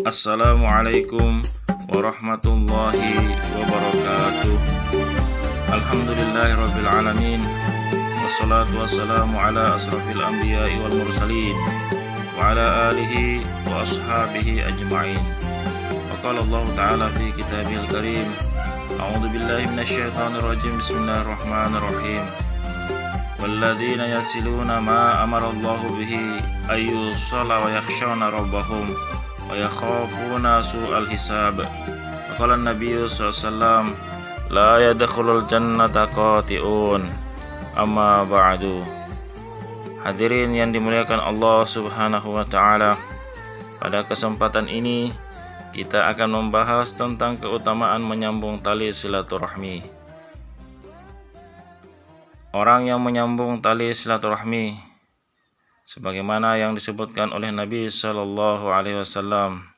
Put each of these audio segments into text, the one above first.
Assalamualaikum warahmatullahi wabarakatuh. Alhamdulillahirabbil alamin. Wassalatu wassalamu ala asrafil anbiya'i wal mursalin wa ala alihi wa ashabihi ajma'in. Wa qala Allah ta'ala fi kitabihil karim. A'udzu billahi minasyaitonir rajim. Bismillahirrahmanirrahim. Walladzina yasiluna ma amara Allah bihi ayyusalla wa yakhshawna rabbahum wa yakhafuna su'al hisab. Qala an-nabiy sallallahu alaihi wasallam, la yadkhulul jannata qati'un. Amma ba'du. Hadirin yang dimuliakan Allah Subhanahu wa taala, pada kesempatan ini kita akan membahas tentang keutamaan menyambung tali silaturahmi. Orang yang menyambung tali silaturahmi sebagaimana yang disebutkan oleh Nabi sallallahu alaihi wasallam,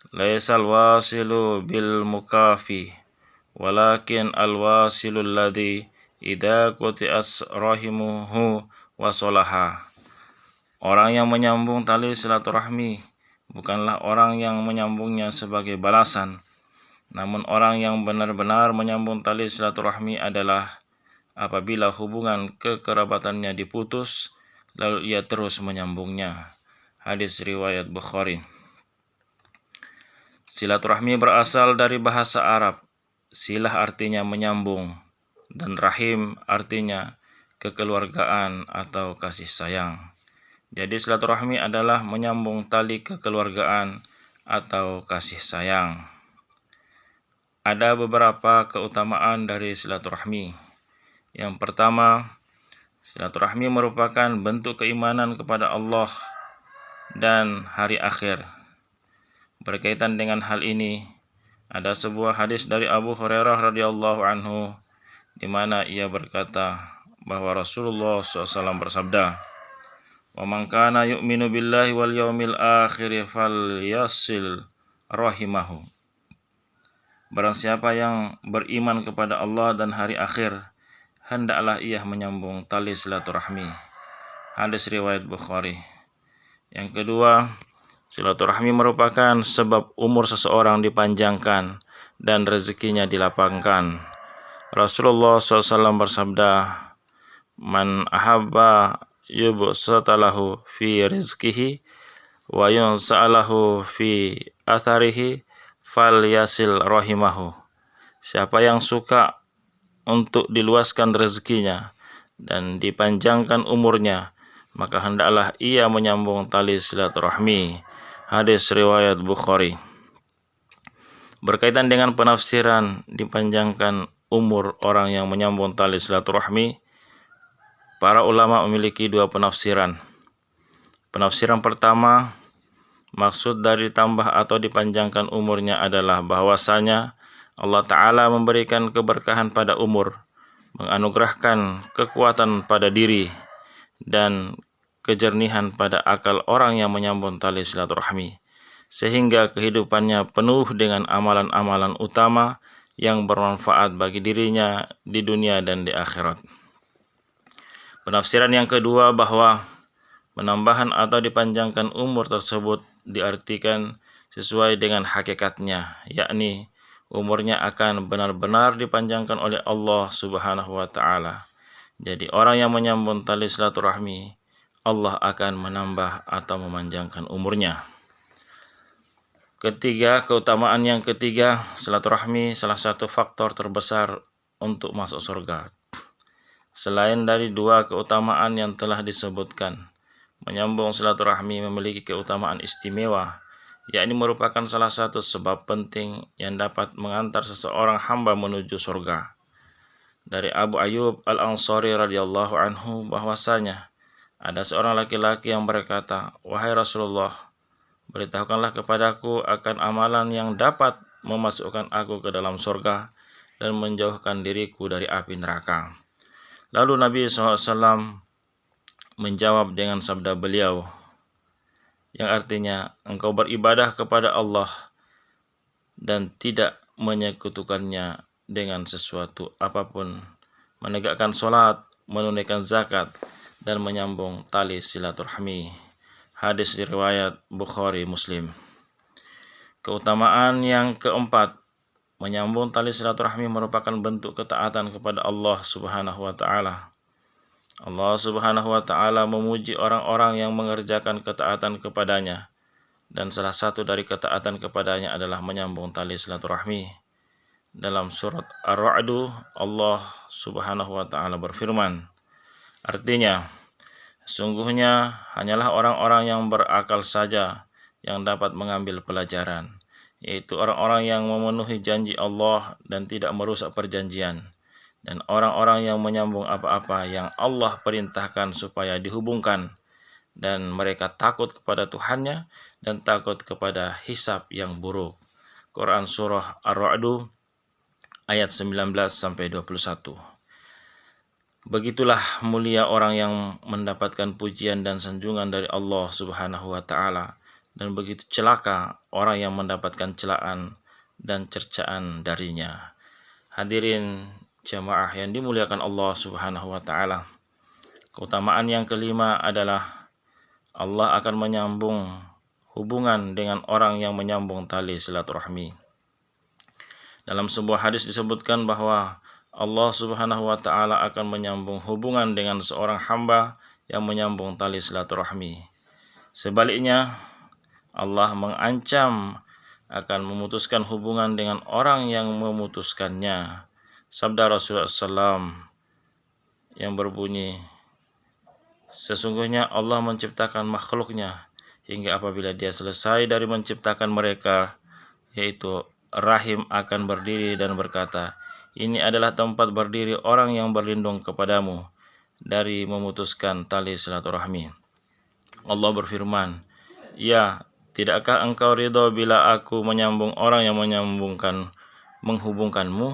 laisal wasilu bil mukafi walakin al wasilul ladzi idza quti'as rahimuhu wasolaha. Orang yang menyambung tali silaturahmi bukanlah orang yang menyambungnya sebagai balasan, namun orang yang benar-benar menyambung tali silaturahmi adalah apabila hubungan kekerabatannya diputus, lalu ia terus menyambungnya. Hadis riwayat Bukhari. Silaturahmi berasal dari bahasa Arab. Silah artinya menyambung, dan rahim artinya kekeluargaan atau kasih sayang. Jadi silaturahmi adalah menyambung tali kekeluargaan atau kasih sayang. Ada beberapa keutamaan dari silaturahmi. Yang pertama, silaturahmi merupakan bentuk keimanan kepada Allah dan hari akhir. Berkaitan dengan hal ini, ada sebuah hadis dari Abu Hurairah radhiyallahu anhu di mana ia berkata bahwa Rasulullah SAW bersabda, "Wa man kana yu'minu billahi wal yaumil akhir falyasil rahimahu." Barang siapa yang beriman kepada Allah dan hari akhir, hendaklah ia menyambung tali silaturahmi. Hadis riwayat Bukhari. Yang kedua, silaturahmi merupakan sebab umur seseorang dipanjangkan dan rezekinya dilapangkan. Rasulullah SAW bersabda, "Man ahabba yubsatalahu fi rizkihi wa yunsa'alahu fi atharihi falyasil rahimahu." Siapa yang suka untuk diluaskan rezekinya dan dipanjangkan umurnya, maka hendaklah ia menyambung tali silaturahmi. Hadis riwayat Bukhari. Berkaitan dengan penafsiran dipanjangkan umur orang yang menyambung tali silaturahmi, para ulama memiliki dua penafsiran. Penafsiran pertama, maksud dari tambah atau dipanjangkan umurnya adalah bahwasanya Allah Ta'ala memberikan keberkahan pada umur, menganugerahkan kekuatan pada diri, dan kejernihan pada akal orang yang menyambung tali silaturahmi, sehingga kehidupannya penuh dengan amalan-amalan utama yang bermanfaat bagi dirinya di dunia dan di akhirat. Penafsiran yang kedua bahwa penambahan atau dipanjangkan umur tersebut diartikan sesuai dengan hakikatnya, yakni umurnya akan benar-benar dipanjangkan oleh Allah Subhanahu wa taala. Jadi orang yang menyambung tali silaturahmi, Allah akan menambah atau memanjangkan umurnya. Ketiga, keutamaan yang ketiga, silaturahmi salah satu faktor terbesar untuk masuk surga. Selain dari dua keutamaan yang telah disebutkan, menyambung silaturahmi memiliki keutamaan istimewa, yakni merupakan salah satu sebab penting yang dapat mengantar seseorang hamba menuju surga. Dari Abu Ayyub Al-Ansari radhiyallahu anhu bahwasanya ada seorang laki-laki yang berkata, "Wahai Rasulullah, beritahukanlah kepadaku akan amalan yang dapat memasukkan aku ke dalam surga dan menjauhkan diriku dari api neraka." Lalu Nabi SAW menjawab dengan sabda beliau, yang artinya, engkau beribadah kepada Allah dan tidak menyekutukannya dengan sesuatu apapun, menegakkan sholat, menunaikan zakat, dan menyambung tali silaturahmi. Hadis riwayat Bukhari Muslim. Keutamaan yang keempat, menyambung tali silaturahmi merupakan bentuk ketaatan kepada Allah Subhanahu wa taala. Allah Subhanahu wa taala memuji orang-orang yang mengerjakan ketaatan kepadanya, dan salah satu dari ketaatan kepadanya adalah menyambung tali silaturahmi. Dalam surat Ar-Ra'd, Allah Subhanahu wa taala berfirman, artinya, sungguhnya hanyalah orang-orang yang berakal saja yang dapat mengambil pelajaran, yaitu orang-orang yang memenuhi janji Allah dan tidak merusak perjanjian, dan orang-orang yang menyambung apa-apa yang Allah perintahkan supaya dihubungkan, dan mereka takut kepada Tuhannya dan takut kepada hisab yang buruk. Quran Surah Ar-Ra'd ayat 19-21. Begitulah mulia orang yang mendapatkan pujian dan sanjungan dari Allah Subhanahu wa taala, dan begitu celaka orang yang mendapatkan celaan dan cercaan darinya. Hadirin jamaah yang dimuliakan Allah Subhanahu wa taala. Keutamaan yang kelima adalah Allah akan menyambung hubungan dengan orang yang menyambung tali silaturahmi. Dalam sebuah hadis disebutkan bahwa Allah Subhanahu wa taala akan menyambung hubungan dengan seorang hamba yang menyambung tali silaturahmi. Sebaliknya, Allah mengancam akan memutuskan hubungan dengan orang yang memutuskannya. Sabda Rasulullah SAW yang berbunyi, sesungguhnya Allah menciptakan makhluknya hingga apabila dia selesai dari menciptakan mereka, yaitu rahim akan berdiri dan berkata, ini adalah tempat berdiri orang yang berlindung kepadamu dari memutuskan tali silaturahmi. Allah berfirman, ya, tidakkah engkau ridho bila aku menyambung orang yang menghubungkanmu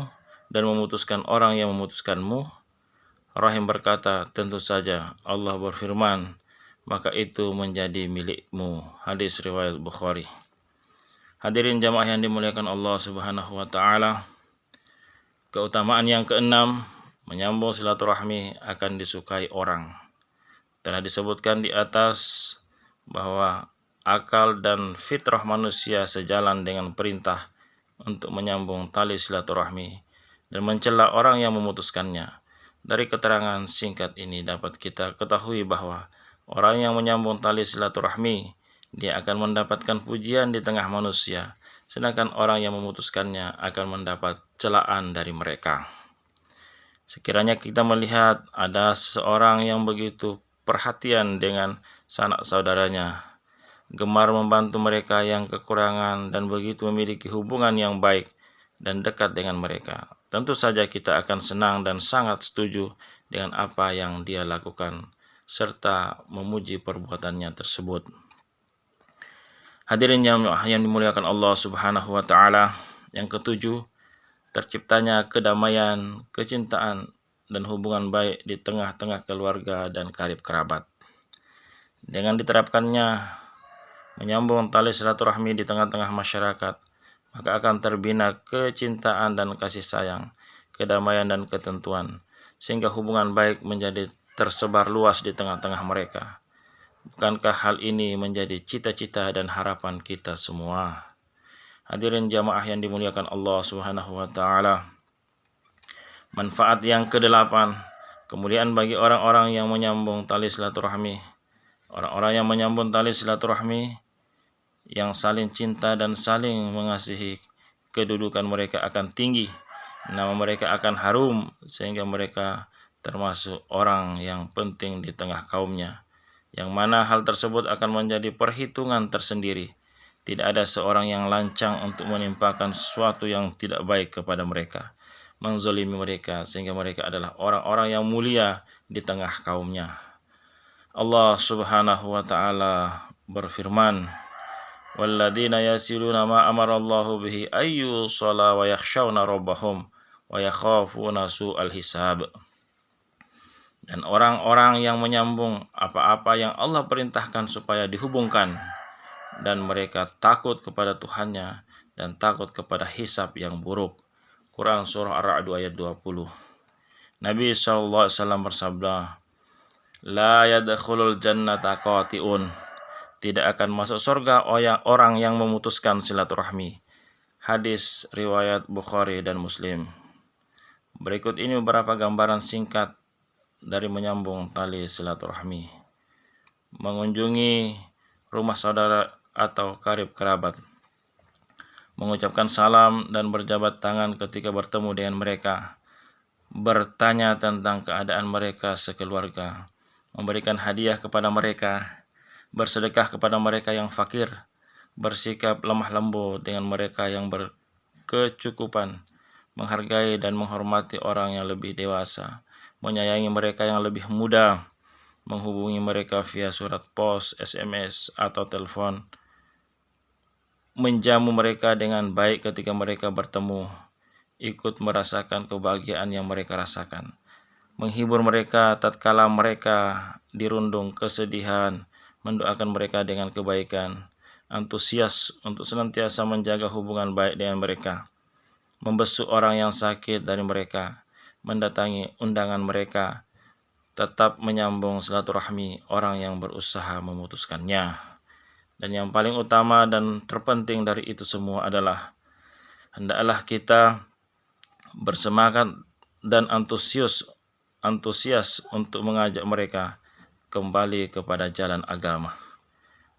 dan memutuskan orang yang memutuskanmu? Rahim berkata, tentu saja. Allah berfirman, maka itu menjadi milikmu. Hadis riwayat Bukhari. Hadirin jamaah yang dimuliakan Allah Subhanahu wa taala. Keutamaan yang keenam, menyambung silaturahmi akan disukai orang. Telah disebutkan di atas bahwa akal dan fitrah manusia sejalan dengan perintah untuk menyambung tali silaturahmi dan mencela orang yang memutuskannya. Dari keterangan singkat ini dapat kita ketahui bahwa orang yang menyambung tali silaturahmi, dia akan mendapatkan pujian di tengah manusia, sedangkan orang yang memutuskannya akan mendapat celaan dari mereka. Sekiranya kita melihat ada seseorang yang begitu perhatian dengan sanak saudaranya, gemar membantu mereka yang kekurangan, dan begitu memiliki hubungan yang baik dan dekat dengan mereka, tentu saja kita akan senang dan sangat setuju dengan apa yang dia lakukan, serta memuji perbuatannya tersebut. Hadirin yang dimuliakan Allah Subhanahu wa taala, yang ketujuh, terciptanya kedamaian, kecintaan, dan hubungan baik di tengah-tengah keluarga dan karib kerabat. Dengan diterapkannya menyambung tali silaturahmi di tengah-tengah masyarakat, maka akan terbina kecintaan dan kasih sayang, kedamaian dan ketentuan, sehingga hubungan baik menjadi tersebar luas di tengah-tengah mereka. Bukankah hal ini menjadi cita-cita dan harapan kita semua? Hadirin jamaah yang dimuliakan Allah Subhanahu wa taala. Manfaat yang kedelapan, kemuliaan bagi orang-orang yang menyambung tali silaturahmi. Orang-orang yang menyambung tali silaturahmi, yang saling cinta dan saling mengasihi, kedudukan mereka akan tinggi, nama mereka akan harum, sehingga mereka termasuk orang yang penting di tengah kaumnya, yang mana hal tersebut akan menjadi perhitungan tersendiri. Tidak ada seorang yang lancang untuk menimpakan sesuatu yang tidak baik kepada mereka, menzalimi mereka, sehingga mereka adalah orang-orang yang mulia di tengah kaumnya. Allah Subhanahu wa taala berfirman, walladzina yasiluna ma amarallahu bihi ayyu shala wa yakhshawna rabbahum wa yakhafuna su'al hisab. Dan orang-orang yang menyambung apa-apa yang Allah perintahkan supaya dihubungkan, dan mereka takut kepada Tuhannya dan takut kepada hisab yang buruk. Quran Surah Ar-Ra'd ayat 20. Nabi SAW bersabda, la yadkhulul jannata qati'un, tidak akan masuk surga orang yang memutuskan silaturahmi. Hadis riwayat Bukhari dan Muslim. Berikut ini beberapa gambaran singkat dari menyambung tali silaturahmi. Mengunjungi rumah saudara atau karib kerabat, mengucapkan salam dan berjabat tangan ketika bertemu dengan mereka, bertanya tentang keadaan mereka sekeluarga, memberikan hadiah kepada mereka, bersedekah kepada mereka yang fakir, bersikap lemah lembut dengan mereka yang berkecukupan, menghargai dan menghormati orang yang lebih dewasa, menyayangi mereka yang lebih muda, menghubungi mereka via surat pos, SMS, atau telepon, menjamu mereka dengan baik ketika mereka bertemu, ikut merasakan kebahagiaan yang mereka rasakan, menghibur mereka tatkala mereka dirundung kesedihan, mendoakan mereka dengan kebaikan, antusias untuk senantiasa menjaga hubungan baik dengan mereka, membesuk orang yang sakit dari mereka, mendatangi undangan mereka, tetap menyambung silaturahmi orang yang berusaha memutuskannya. Dan yang paling utama dan terpenting dari itu semua adalah hendaklah kita bersemangat dan antusias untuk mengajak mereka kembali kepada jalan agama,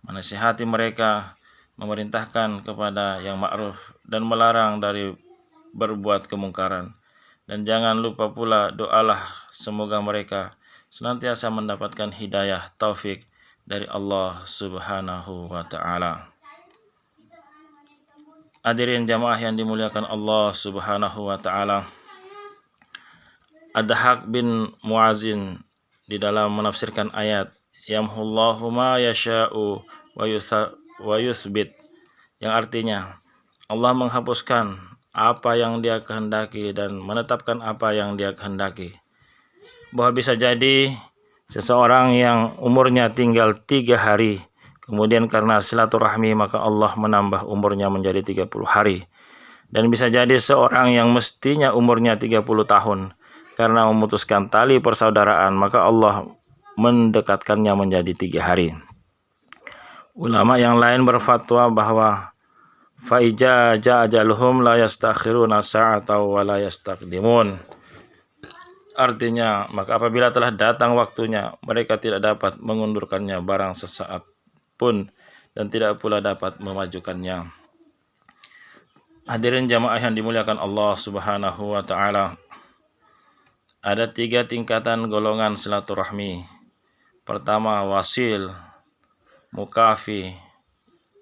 menasihati mereka, memerintahkan kepada yang ma'ruf dan melarang dari berbuat kemungkaran. Dan jangan lupa pula doalah semoga mereka senantiasa mendapatkan hidayah taufik dari Allah Subhanahu wa ta'ala. Hadirin jamaah yang dimuliakan Allah Subhanahu wa ta'ala, Ad-Dhahhak bin Mu'adzin di dalam menafsirkan ayat yamhullahu ma yasha'u wa yuthbit, yang artinya Allah menghapuskan apa yang Dia kehendaki dan menetapkan apa yang Dia kehendaki. Bahwa bisa jadi seseorang yang umurnya tinggal 3 hari, kemudian karena silaturahmi maka Allah menambah umurnya menjadi 30 hari. Dan bisa jadi seorang yang mestinya umurnya 30 tahun, karena memutuskan tali persaudaraan maka Allah mendekatkannya menjadi 3 hari. Ulama yang lain berfatwa bahwa faija ja'ajaluhum la yastakhiruna sa'atan wa la yastaqdimun. Artinya, maka apabila telah datang waktunya, mereka tidak dapat mengundurkannya barang sesaat pun dan tidak pula dapat memajukannya. Hadirin jamaah yang dimuliakan Allah Subhanahu wa ta'ala, ada 3 tingkatan golongan silaturahmi. Pertama, wasil, mukafi,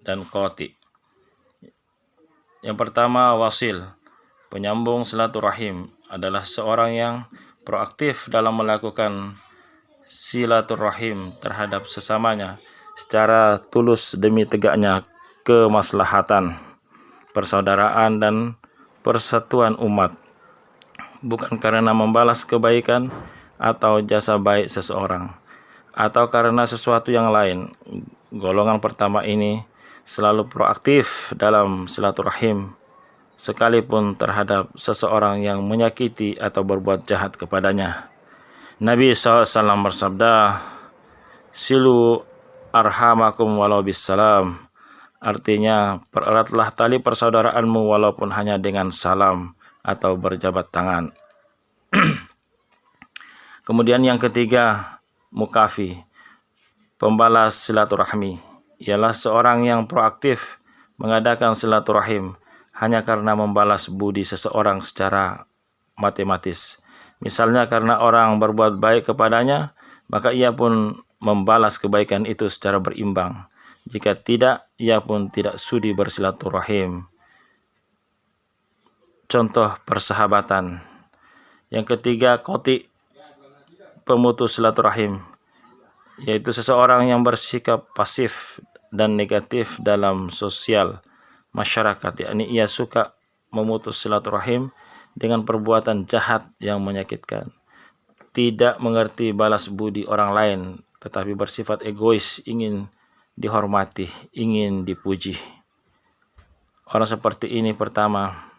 dan qati. Yang pertama, wasil, penyambung silaturahim, adalah seorang yang proaktif dalam melakukan silaturahim terhadap sesamanya secara tulus demi tegaknya kemaslahatan, persaudaraan, dan persatuan umat, bukan karena membalas kebaikan atau jasa baik seseorang, atau karena sesuatu yang lain. Golongan pertama ini selalu proaktif dalam silaturahim, sekalipun terhadap seseorang yang menyakiti atau berbuat jahat kepadanya. Nabi SAW bersabda, silu arhamakum walau bisalam, artinya pereratlah tali persaudaraanmu walaupun hanya dengan salam atau berjabat tangan. Kemudian yang ketiga, mukafi, pembalas silaturahmi, ialah seorang yang proaktif mengadakan silaturahim hanya karena membalas budi seseorang secara matematis. Misalnya karena orang berbuat baik kepadanya, maka ia pun membalas kebaikan itu secara berimbang. Jika tidak, ia pun tidak sudi bersilaturahim. Contoh persahabatan. Yang ketiga, qati, pemutus silaturahim, yaitu seseorang yang bersikap pasif dan negatif dalam sosial masyarakat, yakni ia suka memutus silaturahim dengan perbuatan jahat yang menyakitkan, tidak mengerti balas budi orang lain, tetapi bersifat egois, ingin dihormati, ingin dipuji. Orang seperti ini, pertama,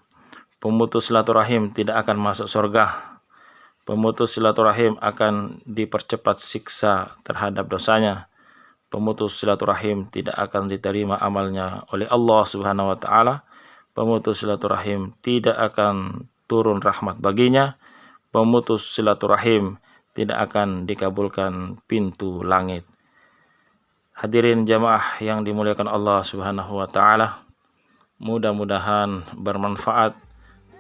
pemutus silaturahim tidak akan masuk surga. Pemutus silaturahim akan dipercepat siksa terhadap dosanya. pemutus silaturahim tidak akan diterima amalnya oleh Allah Subhanahu wa taala. Pemutus silaturahim tidak akan turun rahmat baginya. Pemutus silaturahim tidak akan dikabulkan pintu langit. Hadirin jamaah yang dimuliakan Allah Subhanahu wa taala, mudah-mudahan bermanfaat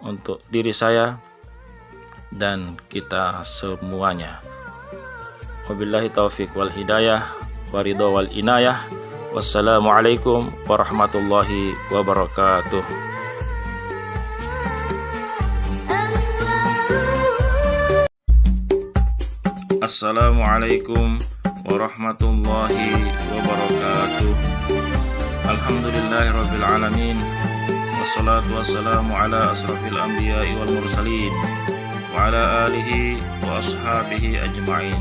untuk diri saya dan kita semuanya. Wabillahi taufiq wal hidayah wa ridha wal inayah. Wassalamualaikum warahmatullahi wabarakatuh. Assalamualaikum warahmatullahi wabarakatuh. Alhamdulillahirabbil alamin. Wassalatu wassalamu ala asrafil anbiya'i wal mursalin wa ala alihi wa ashabihi ajma'in.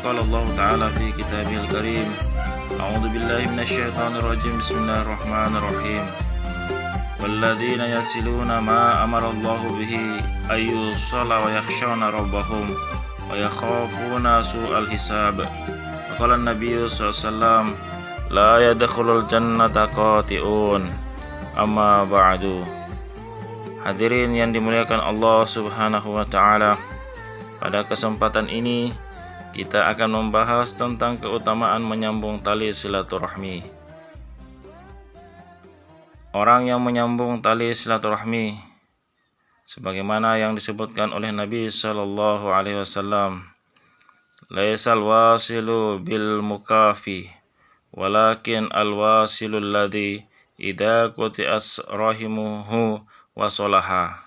Qala Allah Ta'ala fi Kitabihil Karim. A'udzu billahi minasyaitonir rajim. Bismillahirrahmanirrahim. Walladzina yasiluna ma amara Allahu bihi ayyusalla wa yakhshawna rabbahum wa yakhafuna su'al hisab. Qala an-nabiyyu sallallahu alaihi wasallam, la yadkhulul jannata qati'un. Amma ba'du. Hadirin yang dimuliakan Allah Subhanahu wa taala, pada kesempatan ini kita akan membahas tentang keutamaan menyambung tali silaturahmi. Orang yang menyambung tali silaturahmi sebagaimana yang disebutkan oleh Nabi sallallahu alaihi wasallam, laisal wasilu bil mukafi walakin al wasilul ladzi idza quti'as rahimuhu wasolaha.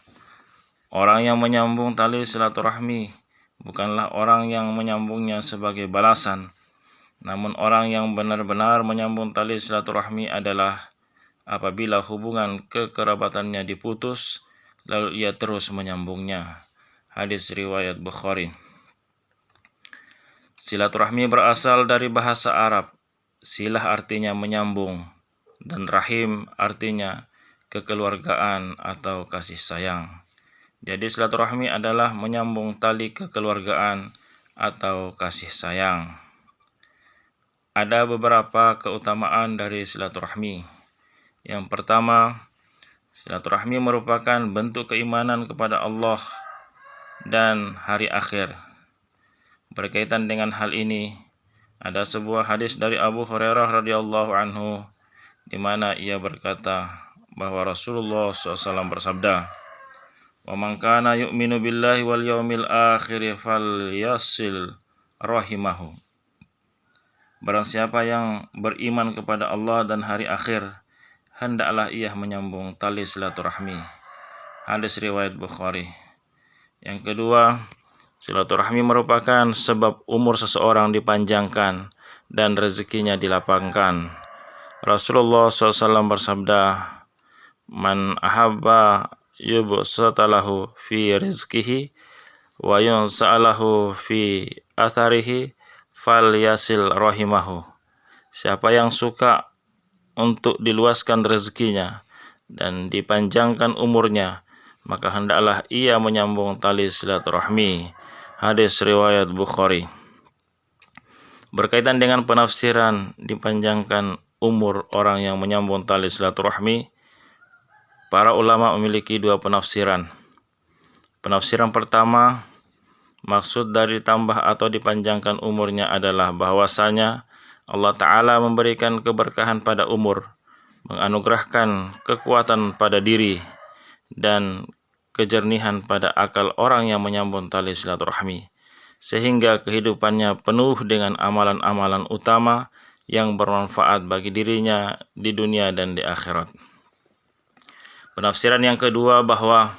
Orang yang menyambung tali silaturahmi bukanlah orang yang menyambungnya sebagai balasan, namun orang yang benar-benar menyambung tali silaturahmi adalah apabila hubungan kekerabatannya diputus, lalu ia terus menyambungnya. Hadis riwayat Bukhari. Silaturahmi berasal dari bahasa Arab. Silah artinya menyambung, dan rahim artinya kekeluargaan atau kasih sayang. Jadi silaturahmi adalah menyambung tali kekeluargaan atau kasih sayang. Ada beberapa keutamaan dari silaturahmi. Yang pertama, silaturahmi merupakan bentuk keimanan kepada Allah dan hari akhir. Berkaitan dengan hal ini, ada sebuah hadis dari Abu Hurairah radhiyallahu anhu di mana ia berkata bahwa Rasulullah SAW bersabda, "Wa man kana yu'minu billahi wal yawmil akhir falyasil rahimahu." Barang siapa yang beriman kepada Allah dan hari akhir, hendaklah ia menyambung tali silaturahmi. Hadis riwayat Bukhari. Yang kedua, silaturahmi merupakan sebab umur seseorang dipanjangkan dan rezekinya dilapangkan. Rasulullah SAW bersabda, "Man ahabba yubsatalahu fi rizkihi wa yunsa'alahu fi atharihi falyasil rahimahu." Siapa yang suka untuk diluaskan rezekinya dan dipanjangkan umurnya, maka hendaklah ia menyambung tali silaturahmi. Hadis riwayat Bukhari. Berkaitan dengan penafsiran dipanjangkan umur orang yang menyambung tali silaturahmi, para ulama memiliki dua penafsiran. Penafsiran pertama, maksud dari ditambah atau dipanjangkan umurnya adalah bahwasanya Allah Ta'ala memberikan keberkahan pada umur, menganugerahkan kekuatan pada diri, dan kejernihan pada akal orang yang menyambung tali silaturahmi, sehingga kehidupannya penuh dengan amalan-amalan utama yang bermanfaat bagi dirinya di dunia dan di akhirat. Penafsiran yang kedua bahwa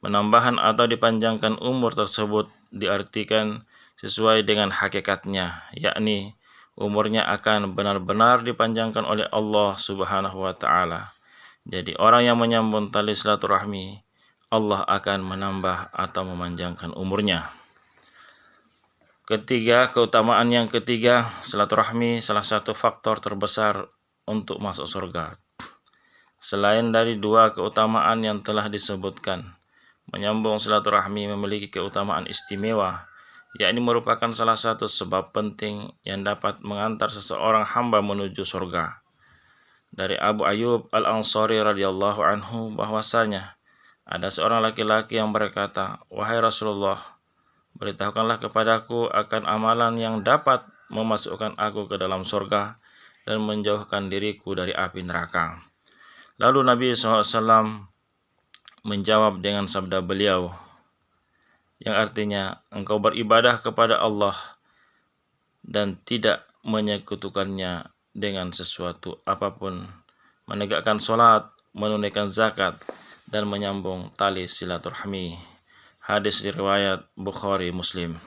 penambahan atau dipanjangkan umur tersebut diartikan sesuai dengan hakikatnya, yakni umurnya akan benar-benar dipanjangkan oleh Allah Subhanahu wa taala. Jadi orang yang menyambung tali silaturahmi, Allah akan menambah atau memanjangkan umurnya. Ketiga, keutamaan yang ketiga, silaturahmi salah satu faktor terbesar untuk masuk surga. Selain dari dua keutamaan yang telah disebutkan, menyambung silaturahmi memiliki keutamaan istimewa, yakni merupakan salah satu sebab penting yang dapat mengantar seseorang hamba menuju surga. Dari Abu Ayyub Al-Ansari radhiyallahu anhu bahwasanya ada seorang laki-laki yang berkata, "Wahai Rasulullah, beritahukanlah kepadaku akan amalan yang dapat memasukkan aku ke dalam surga dan menjauhkan diriku dari api neraka." Lalu Nabi SAW menjawab dengan sabda beliau, yang artinya, engkau beribadah kepada Allah dan tidak menyekutukannya dengan sesuatu apapun, menegakkan sholat, menunaikan zakat, dan menyambung tali silaturahmi. Hadis riwayat Bukhari Muslim.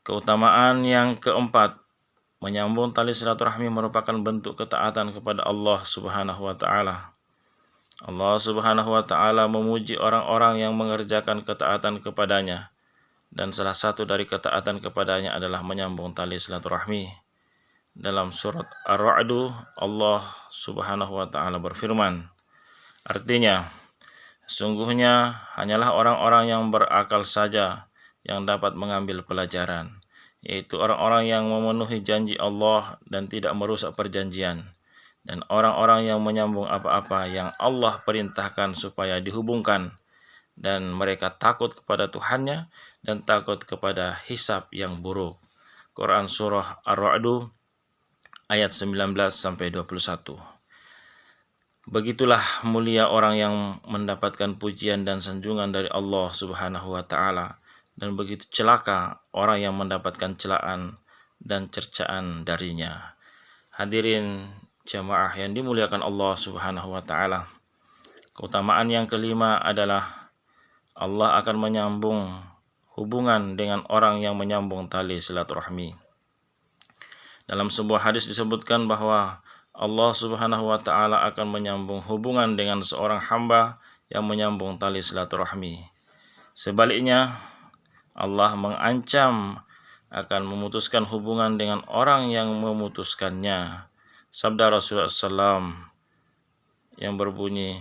Keutamaan yang keempat, menyambung tali silaturahmi merupakan bentuk ketaatan kepada Allah Subhanahu wa Ta'ala. Allah Subhanahu wa Ta'ala memuji orang-orang yang mengerjakan ketaatan kepadanya, dan salah satu dari ketaatan kepadanya adalah menyambung tali silaturahmi. Dalam surat Ar-Ra'd, Allah Subhanahu wa Ta'ala berfirman, artinya, sungguhnya hanyalah orang-orang yang berakal saja yang dapat mengambil pelajaran, yaitu orang-orang yang memenuhi janji Allah dan tidak merusak perjanjian, dan orang-orang yang menyambung apa-apa yang Allah perintahkan supaya dihubungkan, dan mereka takut kepada Tuhannya dan takut kepada hisab yang buruk. Quran Surah Ar-Ra'd ayat 19-21. Begitulah mulia orang yang mendapatkan pujian dan sanjungan dari Allah Subhanahu wa Ta'ala, dan begitu celaka orang yang mendapatkan celaan dan cercaan darinya. Hadirin jamaah yang dimuliakan Allah Subhanahu wa Ta'ala, keutamaan yang kelima adalah Allah akan menyambung hubungan dengan orang yang menyambung tali silaturahmi. Dalam sebuah hadis disebutkan bahwa Allah Subhanahu wa Ta'ala akan menyambung hubungan dengan seorang hamba yang menyambung tali silaturahmi. Sebaliknya, Allah mengancam akan memutuskan hubungan dengan orang yang memutuskannya. Sabda Rasulullah SAW yang berbunyi,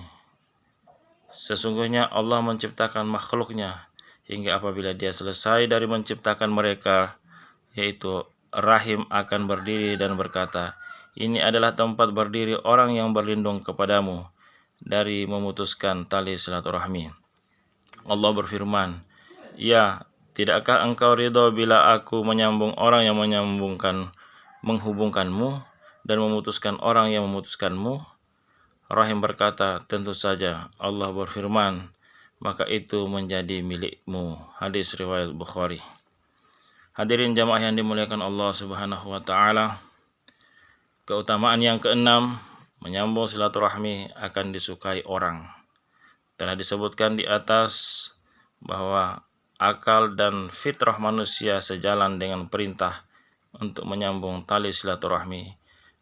sesungguhnya Allah menciptakan makhluknya hingga apabila dia selesai dari menciptakan mereka, yaitu rahim akan berdiri dan berkata, ini adalah tempat berdiri orang yang berlindung kepadamu dari memutuskan tali silaturahmi. Allah berfirman, ya, tidakkah engkau ridho bila aku menyambung orang yang menghubungkanmu dan memutuskan orang yang memutuskanmu? Rahim berkata, tentu saja. Allah berfirman, maka itu menjadi milikmu. Hadis riwayat Bukhari. Hadirin jamaah yang dimuliakan Allah Subhanahu wa Ta'ala, keutamaan yang keenam, menyambung silaturahmi akan disukai orang. Telah disebutkan di atas bahwa akal dan fitrah manusia sejalan dengan perintah untuk menyambung tali silaturahmi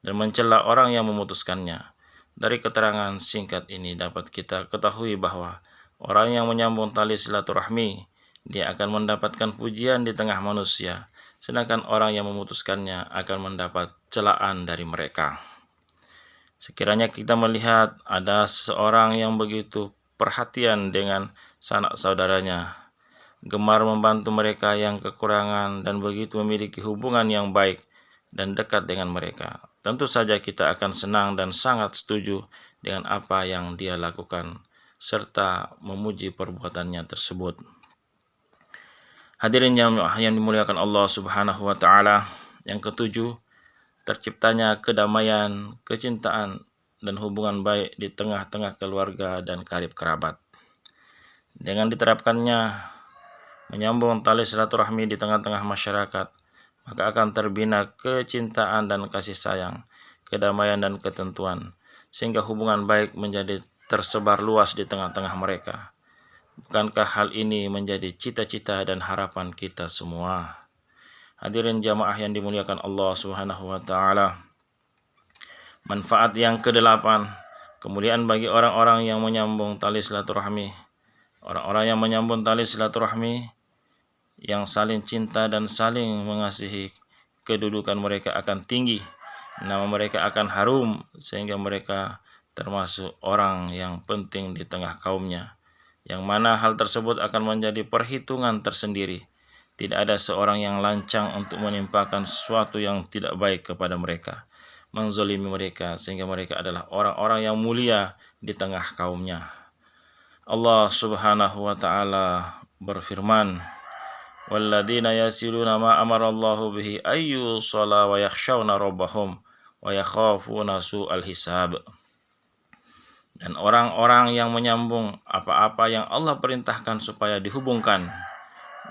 dan mencela orang yang memutuskannya. Dari keterangan singkat ini dapat kita ketahui bahwa orang yang menyambung tali silaturahmi, dia akan mendapatkan pujian di tengah manusia, sedangkan orang yang memutuskannya akan mendapat celaan dari mereka. Sekiranya kita melihat ada seseorang yang begitu perhatian dengan sanak saudaranya, gemar membantu mereka yang kekurangan, dan begitu memiliki hubungan yang baik dan dekat dengan mereka, tentu saja kita akan senang dan sangat setuju dengan apa yang dia lakukan, serta memuji perbuatannya tersebut. Hadirin yang dimuliakan Allah Subhanahu wa Ta'ala, yang ketujuh, terciptanya kedamaian, kecintaan, dan hubungan baik di tengah-tengah keluarga dan karib kerabat. Dengan diterapkannya menyambung tali silaturahmi di tengah-tengah masyarakat, maka akan terbina kecintaan dan kasih sayang, kedamaian dan ketentuan, sehingga hubungan baik menjadi tersebar luas di tengah-tengah mereka. Bukankah hal ini menjadi cita-cita dan harapan kita semua? Hadirin jamaah yang dimuliakan Allah Subhanahu wa Ta'ala, manfaat yang kedelapan, kemuliaan bagi orang-orang yang menyambung tali silaturahmi. Orang-orang yang menyambung tali silaturahmi, yang saling cinta dan saling mengasihi, kedudukan mereka akan tinggi, nama mereka akan harum, sehingga mereka termasuk orang yang penting di tengah kaumnya, yang mana hal tersebut akan menjadi perhitungan tersendiri Tidak ada seorang yang lancang untuk menimpakan sesuatu yang tidak baik kepada mereka, menzalimi mereka, sehingga mereka adalah orang-orang yang mulia di tengah kaumnya. Allah Subhanahu wa ta'ala berfirman, walladzina yasiluna ma amarallahu bihi ayyu shala wa yakhshawna rabbahum wa yakhafuna su'al hisab. Dan orang-orang yang menyambung apa-apa yang Allah perintahkan supaya dihubungkan,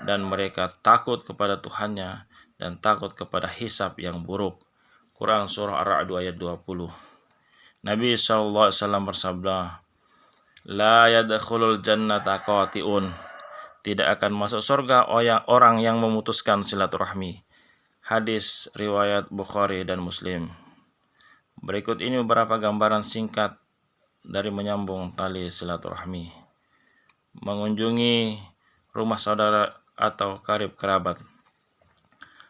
dan mereka takut kepada Tuhannya dan takut kepada hisab yang buruk. Quran surah Ar-Ra'd ayat 20. Nabi SAW bersabda, la yadkhulul jannata qati'un, tidak akan masuk surga orang yang memutuskan silaturahmi. Hadis riwayat Bukhari dan Muslim. Berikut ini beberapa gambaran singkat dari menyambung tali silaturahmi. Mengunjungi rumah saudara atau karib kerabat,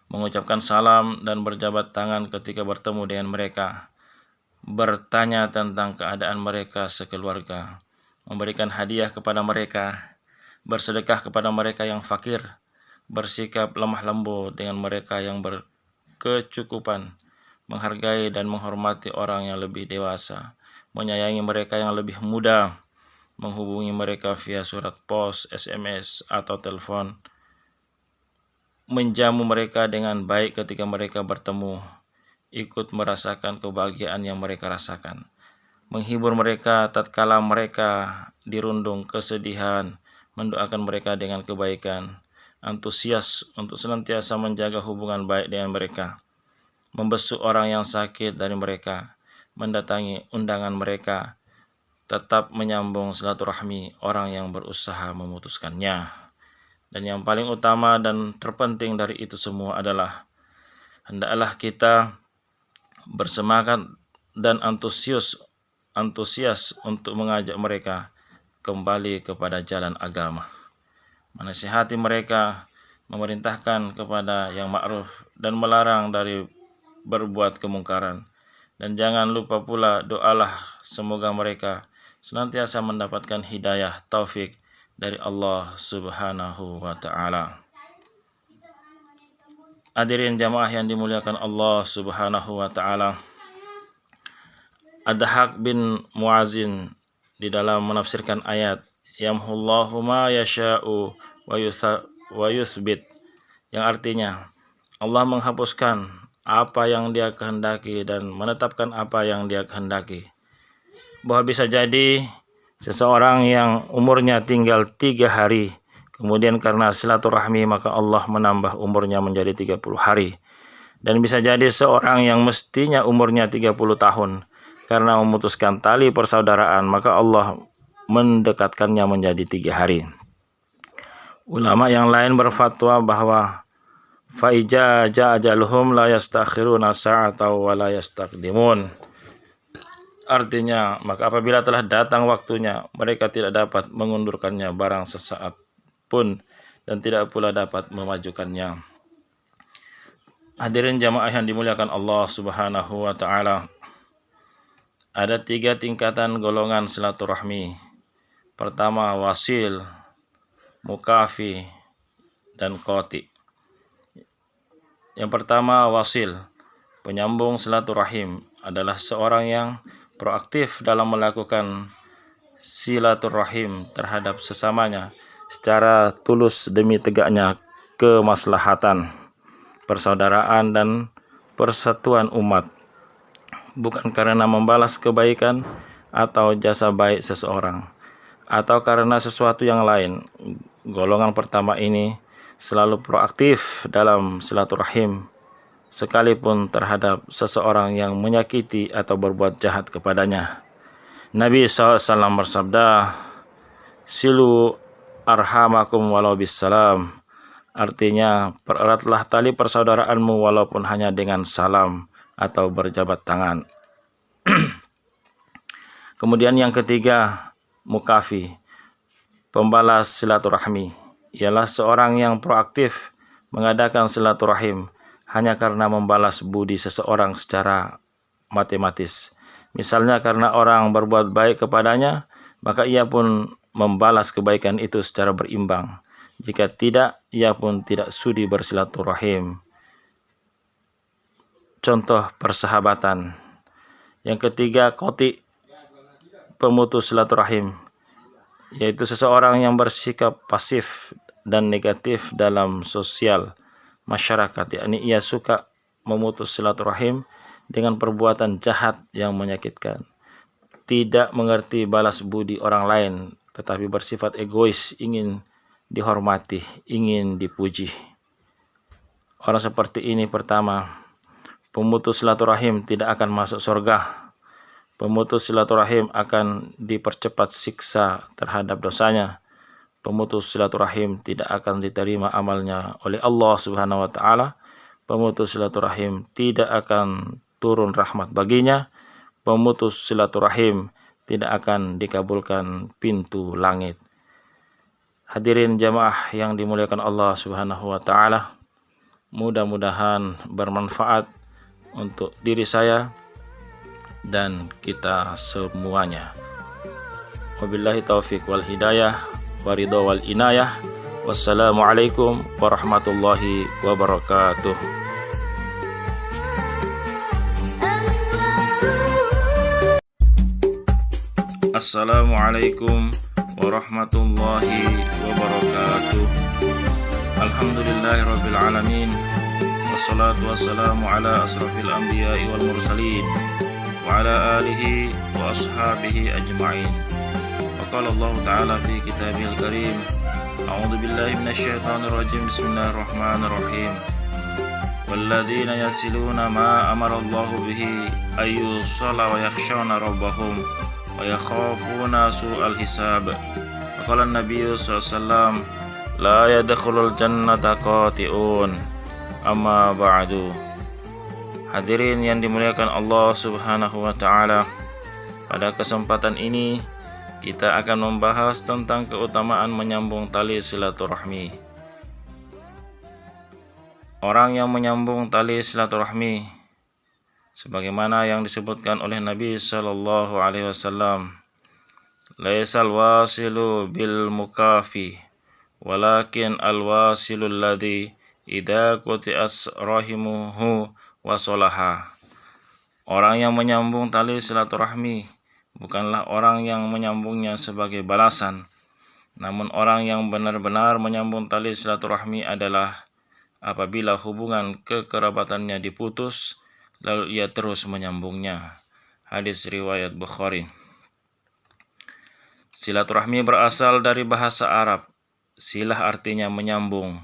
mengucapkan salam dan berjabat tangan ketika bertemu dengan mereka, bertanya tentang keadaan mereka sekeluarga, memberikan hadiah kepada mereka, bersedekah kepada mereka yang fakir, bersikap lemah lembut dengan mereka yang berkecukupan, menghargai dan menghormati orang yang lebih dewasa, menyayangi mereka yang lebih muda, menghubungi mereka via surat pos, SMS, atau telepon, menjamu mereka dengan baik ketika mereka bertemu, ikut merasakan kebahagiaan yang mereka rasakan, menghibur mereka tatkala mereka dirundung kesedihan, mendoakan mereka dengan kebaikan, antusias untuk senantiasa menjaga hubungan baik dengan mereka, membesuk orang yang sakit dari mereka, mendatangi undangan mereka, tetap menyambung silaturahmi orang yang berusaha memutuskannya. Dan yang paling utama dan terpenting dari itu semua adalah hendaklah kita bersemangat dan antusias untuk mengajak mereka kembali kepada jalan agama, menasihati mereka, memerintahkan kepada yang ma'ruf dan melarang dari berbuat kemungkaran. Dan jangan lupa pula doalah semoga mereka senantiasa mendapatkan hidayah taufik dari Allah Subhanahu wa ta'ala. Hadirin jamaah yang dimuliakan Allah Subhanahu wa ta'ala, Ad-Dhahhak bin Mu'adzin di dalam menafsirkan ayat yamhullahu ma yasha'u wa yuthbit, yang artinya Allah menghapuskan apa yang Dia kehendaki dan menetapkan apa yang Dia kehendaki. Bahwa bisa jadi seseorang yang umurnya tinggal 3 hari, kemudian karena silaturahmi maka Allah menambah umurnya menjadi 30 hari. Dan bisa jadi seorang yang mestinya umurnya 30 tahun, karena memutuskan tali persaudaraan maka Allah mendekatkannya menjadi 3 hari. Ulama yang lain berfatwa bahwa faija ja'ajaluhum la yastakhiruna sa'atan wa la yastaqdimun. Artinya, maka apabila telah datang waktunya, mereka tidak dapat mengundurkannya barang sesaat pun dan tidak pula dapat memajukannya. Hadirin jamaah yang dimuliakan Allah Subhanahu wa ta'ala, ada 3 tingkatan golongan silaturahmi. Pertama, wasil, mukafi, dan qati. Yang pertama, wasil, penyambung silaturahim, adalah seorang yang proaktif dalam melakukan silaturahim terhadap sesamanya secara tulus demi tegaknya kemaslahatan, persaudaraan, dan persatuan umat, bukan karena membalas kebaikan atau jasa baik seseorang, atau karena sesuatu yang lain. Golongan pertama ini selalu proaktif dalam silaturahim, sekalipun terhadap seseorang yang menyakiti atau berbuat jahat kepadanya. Nabi SAW bersabda, silu arhamakum walau bisalam, artinya pereratlah tali persaudaraanmu walaupun hanya dengan salam atau berjabat tangan. Kemudian yang ketiga, mukafi, pembalas silaturahmi, ialah seorang yang proaktif mengadakan silaturahim hanya karena membalas budi seseorang secara matematis. Misalnya karena orang berbuat baik kepadanya, maka ia pun membalas kebaikan itu secara berimbang. Jika tidak, ia pun tidak sudi bersilaturahim. Contoh persahabatan. Yang ketiga, qati, pemutus silaturahim, yaitu seseorang yang bersikap pasif dan negatif dalam sosial masyarakat, yakni ia suka memutus silaturahim dengan perbuatan jahat yang menyakitkan, tidak mengerti balas budi orang lain, tetapi bersifat egois, ingin dihormati, ingin dipuji. Orang seperti ini, pertama, pemutus silaturahim tidak akan masuk surga. Pemutus silaturahim akan dipercepat siksa terhadap dosanya. Pemutus silaturahim tidak akan diterima amalnya oleh Allah Subhanahu wa taala. Pemutus silaturahim tidak akan turun rahmat baginya. Pemutus silaturahim tidak akan dikabulkan pintu langit. Hadirin jamaah yang dimuliakan Allah Subhanahu wa taala, mudah-mudahan bermanfaat untuk diri saya dan kita semuanya. Wabillahi taufiq wal hidayah, waridho wal inayah. Wassalamualaikum warahmatullahi wabarakatuh. Assalamualaikum warahmatullahi wabarakatuh. Alhamdulillahirabbil alamin. Wassalatu wassalamu ala asrafil anbiya'i wal mursalin wa ala alihi wa ashabihi ajma'in. Wa qala Allah ta'ala fi kitabil karim, a'udzu billahi minasyaitonir rajim, bismillahirrahmanirrahim. Walladzina yasiluna ma amara Allah bihi ayyusalla wa yakhshawna rabbahum wa yakhafuna su'al hisab. Wa qala an-nabiyyu sallallahu alaihi wasallam, la yadkhulul jannata qati'un. Amma ba'du. Hadirin yang dimuliakan Allah Subhanahu wa taala, pada kesempatan ini kita akan membahas tentang keutamaan menyambung tali silaturahmi. Orang yang menyambung tali silaturahmi sebagaimana yang disebutkan oleh Nabi sallallahu alaihi wasallam, laisal wasilu bil mukafi walakin al wasilul ladzi idza quti'as rahimuhu wasolaha. Orang yang menyambung tali silaturahmi bukanlah orang yang menyambungnya sebagai balasan, namun orang yang benar-benar menyambung tali silaturahmi adalah apabila hubungan kekerabatannya diputus, lalu ia terus menyambungnya. Hadis riwayat Bukhari. Silaturahmi berasal dari bahasa Arab. Silah artinya menyambung,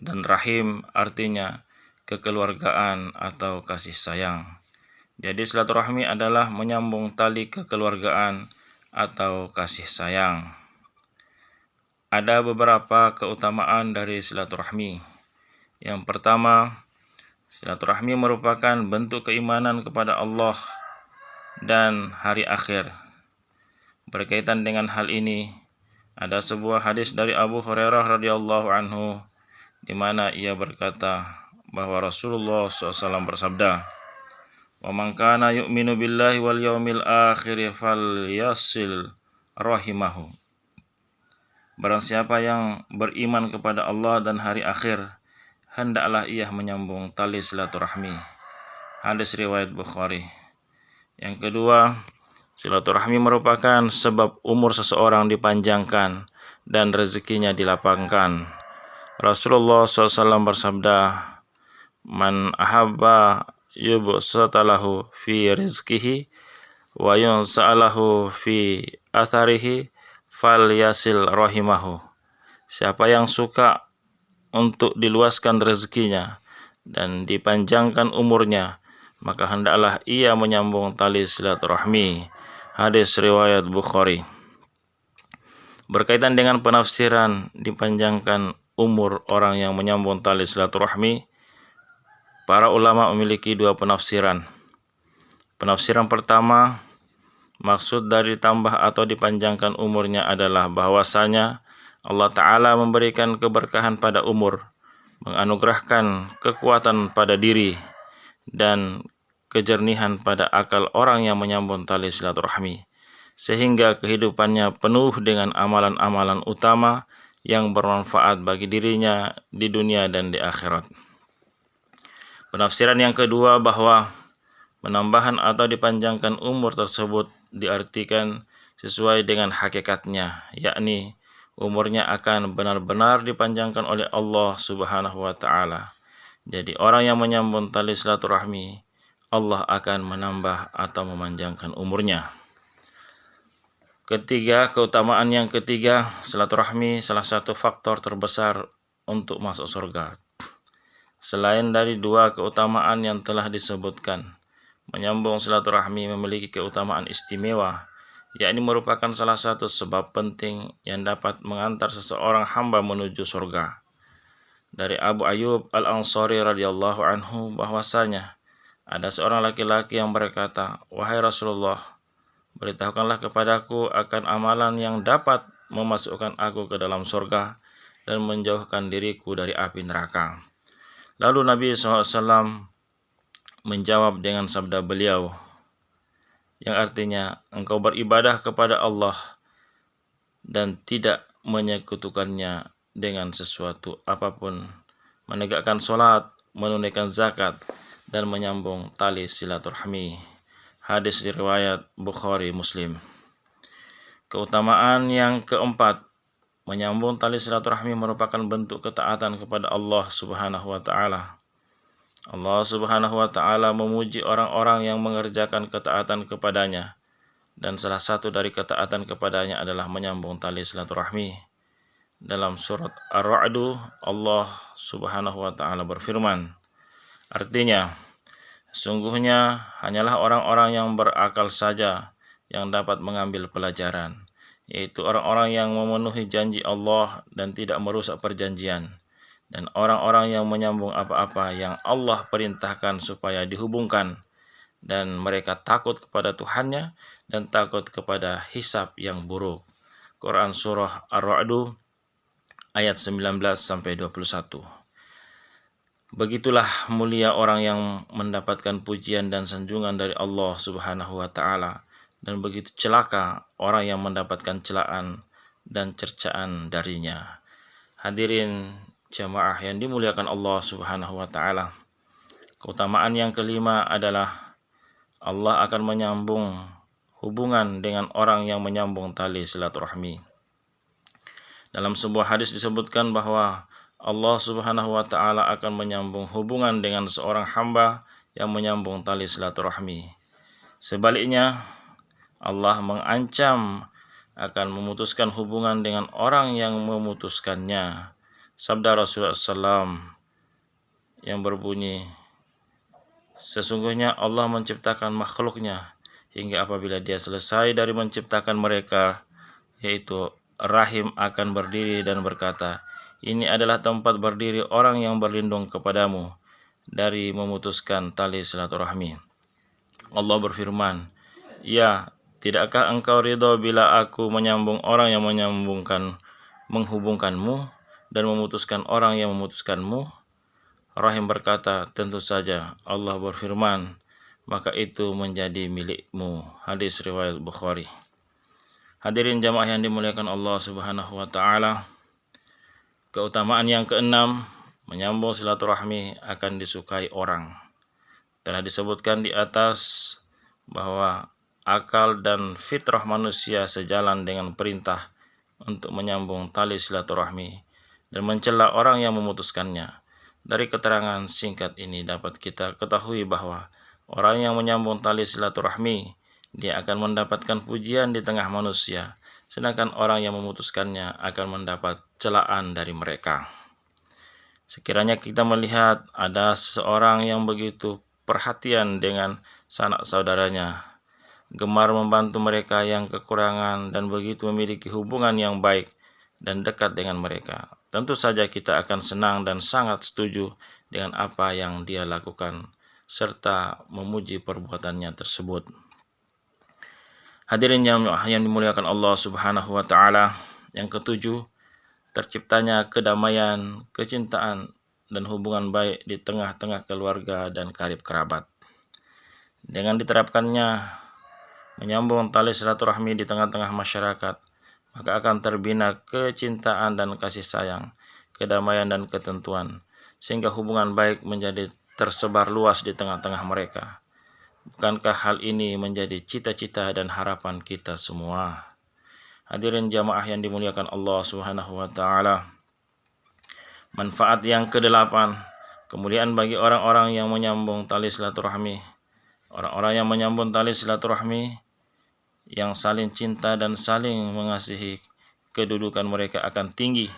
dan rahim artinya kekeluargaan atau kasih sayang. Jadi silaturahmi adalah menyambung tali kekeluargaan atau kasih sayang. Ada beberapa keutamaan dari silaturahmi. Yang pertama, silaturahmi merupakan bentuk keimanan kepada Allah dan hari akhir. Berkaitan dengan hal ini, ada sebuah hadis dari Abu Hurairah radhiyallahu anhu, di mana ia berkata bahwa Rasulullah SAW bersabda, "Wa man kana yu'minu billahi wal yaumil akhir falyasil rahimahu." Barang siapa yang beriman kepada Allah dan hari akhir, hendaklah ia menyambung tali silaturahmi. Hadis riwayat Bukhari. Yang kedua, silaturahmi merupakan sebab umur seseorang dipanjangkan dan rezekinya dilapangkan. Rasulullah SAW bersabda, "Man ahabba yubsatalahu fi rizkihi wa yunsa'alahu fi atharihi falyasil rahimahu." Siapa yang suka untuk diluaskan rezekinya dan dipanjangkan umurnya, maka hendaklah ia menyambung tali silaturahmi. Hadis riwayat Bukhari. Berkaitan dengan penafsiran dipanjangkan umur orang yang menyambung tali silaturahmi, para ulama memiliki dua penafsiran. Penafsiran pertama, maksud dari ditambah atau dipanjangkan umurnya adalah bahwasanya Allah Ta'ala memberikan keberkahan pada umur, menganugerahkan kekuatan pada diri, dan kejernihan pada akal orang yang menyambung tali silaturahmi, sehingga kehidupannya penuh dengan amalan-amalan utama yang bermanfaat bagi dirinya di dunia dan di akhirat. Penafsiran yang kedua bahwa penambahan atau dipanjangkan umur tersebut diartikan sesuai dengan hakikatnya, yakni umurnya akan benar-benar dipanjangkan oleh Allah Subhanahu wa taala. Jadi orang yang menyambung tali silaturahmi, Allah akan menambah atau memanjangkan umurnya. Ketiga, keutamaan yang ketiga, silaturahmi salah satu faktor terbesar untuk masuk surga. Selain dari dua keutamaan yang telah disebutkan, menyambung silaturahmi memiliki keutamaan istimewa, yakni merupakan salah satu sebab penting yang dapat mengantar seseorang hamba menuju surga. Dari Abu Ayyub Al-Ansari radhiyallahu anhu bahwasanya ada seorang laki-laki yang berkata, "Wahai Rasulullah, beritahukanlah kepadaku akan amalan yang dapat memasukkan aku ke dalam surga dan menjauhkan diriku dari api neraka." Lalu Nabi SAW menjawab dengan sabda beliau, yang artinya, engkau beribadah kepada Allah dan tidak menyekutukannya dengan sesuatu apapun, menegakkan sholat, menunaikan zakat, dan menyambung tali silaturahmi. Hadis riwayat Bukhari Muslim. Keutamaan yang keempat, menyambung tali silaturahmi merupakan bentuk ketaatan kepada Allah Subhanahu wa taala. Allah Subhanahu wa taala memuji orang-orang yang mengerjakan ketaatan kepadanya, dan salah satu dari ketaatan kepadanya adalah menyambung tali silaturahmi. Dalam surat Ar-Ra'd, Allah Subhanahu wa taala berfirman, artinya, sungguhnya hanyalah orang-orang yang berakal saja yang dapat mengambil pelajaran, yaitu orang-orang yang memenuhi janji Allah dan tidak merusak perjanjian, dan orang-orang yang menyambung apa-apa yang Allah perintahkan supaya dihubungkan, dan mereka takut kepada Tuhannya dan takut kepada hisab yang buruk. Quran Surah Ar-Ra'd ayat 19-21. Begitulah mulia orang yang mendapatkan pujian dan sanjungan dari Allah Subhanahu wa taala, dan begitu celaka orang yang mendapatkan celaan dan cercaan darinya. Hadirin jamaah yang dimuliakan Allah Subhanahu wa taala. Keutamaan yang kelima adalah Allah akan menyambung hubungan dengan orang yang menyambung tali silaturahmi. Dalam sebuah hadis disebutkan bahwa Allah Subhanahu wa taala akan menyambung hubungan dengan seorang hamba yang menyambung tali silaturahmi. Sebaliknya, Allah mengancam akan memutuskan hubungan dengan orang yang memutuskannya. Sabda Rasulullah SAW yang berbunyi, sesungguhnya Allah menciptakan makhluknya hingga apabila dia selesai dari menciptakan mereka, yaitu rahim akan berdiri dan berkata, ini adalah tempat berdiri orang yang berlindung kepadamu dari memutuskan tali silaturahmi. Allah berfirman, ya, tidakkah engkau ridho bila aku menyambung orang yang menghubungkanmu dan memutuskan orang yang memutuskanmu? Rahim berkata, tentu saja. Allah berfirman, maka itu menjadi milikmu. Hadis riwayat Bukhari. Hadirin jamaah yang dimuliakan Allah Subhanahu wa taala. Keutamaan yang keenam, menyambung silaturahmi akan disukai orang. Telah disebutkan di atas bahwa akal dan fitrah manusia sejalan dengan perintah untuk menyambung tali silaturahmi dan mencela orang yang memutuskannya. Dari keterangan singkat ini dapat kita ketahui bahwa orang yang menyambung tali silaturahmi, dia akan mendapatkan pujian di tengah manusia, sedangkan orang yang memutuskannya akan mendapat celaan dari mereka. Sekiranya kita melihat ada seorang yang begitu perhatian dengan sanak saudaranya, gemar membantu mereka yang kekurangan, dan begitu memiliki hubungan yang baik dan dekat dengan mereka, tentu saja kita akan senang dan sangat setuju dengan apa yang dia lakukan, serta memuji perbuatannya tersebut. Hadirin yang dimuliakan Allah Subhanahu wa taala, yang ketujuh, terciptanya kedamaian, kecintaan, dan hubungan baik di tengah-tengah keluarga dan karib kerabat. Dengan diterapkannya menyambung tali silaturahmi di tengah-tengah masyarakat, maka akan terbina kecintaan dan kasih sayang, kedamaian dan ketentuan, sehingga hubungan baik menjadi tersebar luas di tengah-tengah mereka. Bukankah hal ini menjadi cita-cita dan harapan kita semua? Hadirin jamaah yang dimuliakan Allah Subhanahu wa taala. Manfaat yang kedelapan, kemuliaan bagi orang-orang yang menyambung tali silaturahmi. Orang-orang yang menyambung tali silaturahmi, yang saling cinta dan saling mengasihi, kedudukan mereka akan tinggi,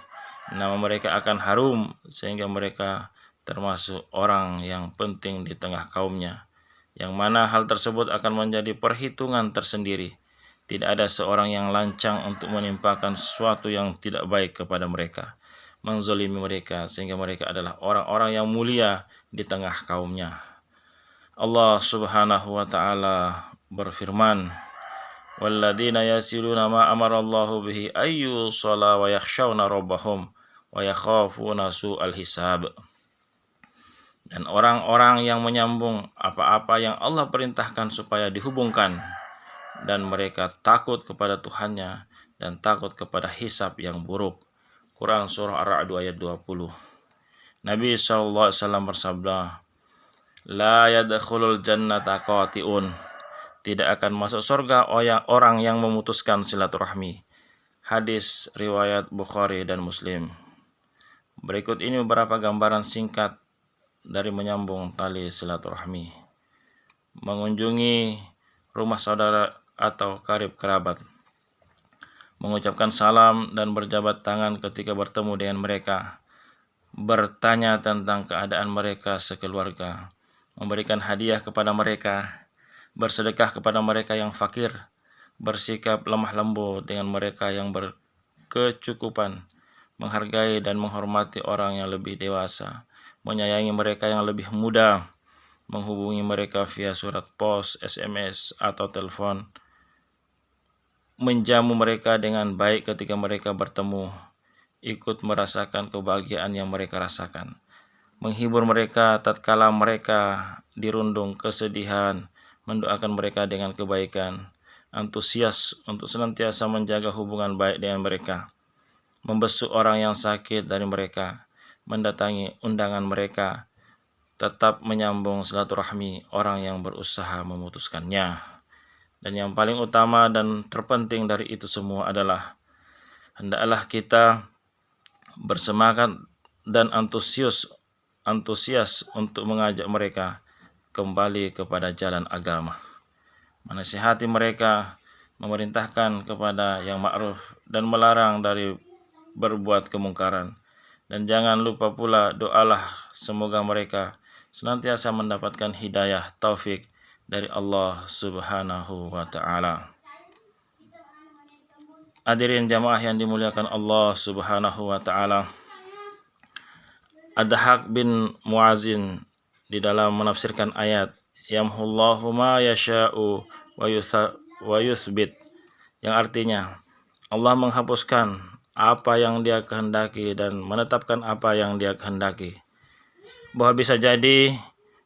nama mereka akan harum, sehingga mereka termasuk orang yang penting di tengah kaumnya, yang mana hal tersebut akan menjadi perhitungan tersendiri. Tidak ada seorang yang lancang untuk menimpakan sesuatu yang tidak baik kepada mereka, menzalimi mereka, sehingga mereka adalah orang-orang yang mulia di tengah kaumnya. Allah Subhanahu wa taala berfirman, "Walladzina yasiluna ma amarallahu bihi ayyu shala wa yakhshawna rabbahum wa yakhafuna su'al hisab." Dan orang-orang yang menyambung apa-apa yang Allah perintahkan supaya dihubungkan, dan mereka takut kepada Tuhannya dan takut kepada hisab yang buruk. Quran Surah Ar-Ra'd ayat 20. Nabi SAW bersabda, "La yadkhulul jannata qati'un." Tidak akan masuk surga orang yang memutuskan silaturahmi. Hadis riwayat Bukhari dan Muslim. Berikut ini beberapa gambaran singkat dari menyambung tali silaturahmi. Mengunjungi rumah saudara atau karib kerabat, mengucapkan salam dan berjabat tangan ketika bertemu dengan mereka, bertanya tentang keadaan mereka sekeluarga, memberikan hadiah kepada mereka, bersedekah kepada mereka yang fakir, bersikap lemah lembut dengan mereka yang berkecukupan, menghargai dan menghormati orang yang lebih dewasa, menyayangi mereka yang lebih muda, menghubungi mereka via surat pos, SMS, atau telepon, menjamu mereka dengan baik ketika mereka bertemu, ikut merasakan kebahagiaan yang mereka rasakan, menghibur mereka tatkala mereka dirundung kesedihan, mendoakan mereka dengan kebaikan, antusias untuk senantiasa menjaga hubungan baik dengan mereka, membesuk orang yang sakit dari mereka, mendatangi undangan mereka, tetap menyambung silaturahmi orang yang berusaha memutuskannya. Dan yang paling utama dan terpenting dari itu semua adalah hendaklah kita bersemangat dan antusias untuk mengajak mereka kembali kepada jalan agama, menasihati mereka, memerintahkan kepada yang ma'ruf dan melarang dari berbuat kemungkaran. Dan jangan lupa pula doalah semoga mereka senantiasa mendapatkan hidayah taufik dari Allah Subhanahu wa ta'ala. Hadirin jamaah yang dimuliakan Allah Subhanahu wa ta'ala, Ad-Dhahhak bin Mu'adzin di dalam menafsirkan ayat yamhullahu ma yasha'u wa yuthbit, yang artinya Allah menghapuskan apa yang Dia kehendaki dan menetapkan apa yang Dia kehendaki. Bahwa bisa jadi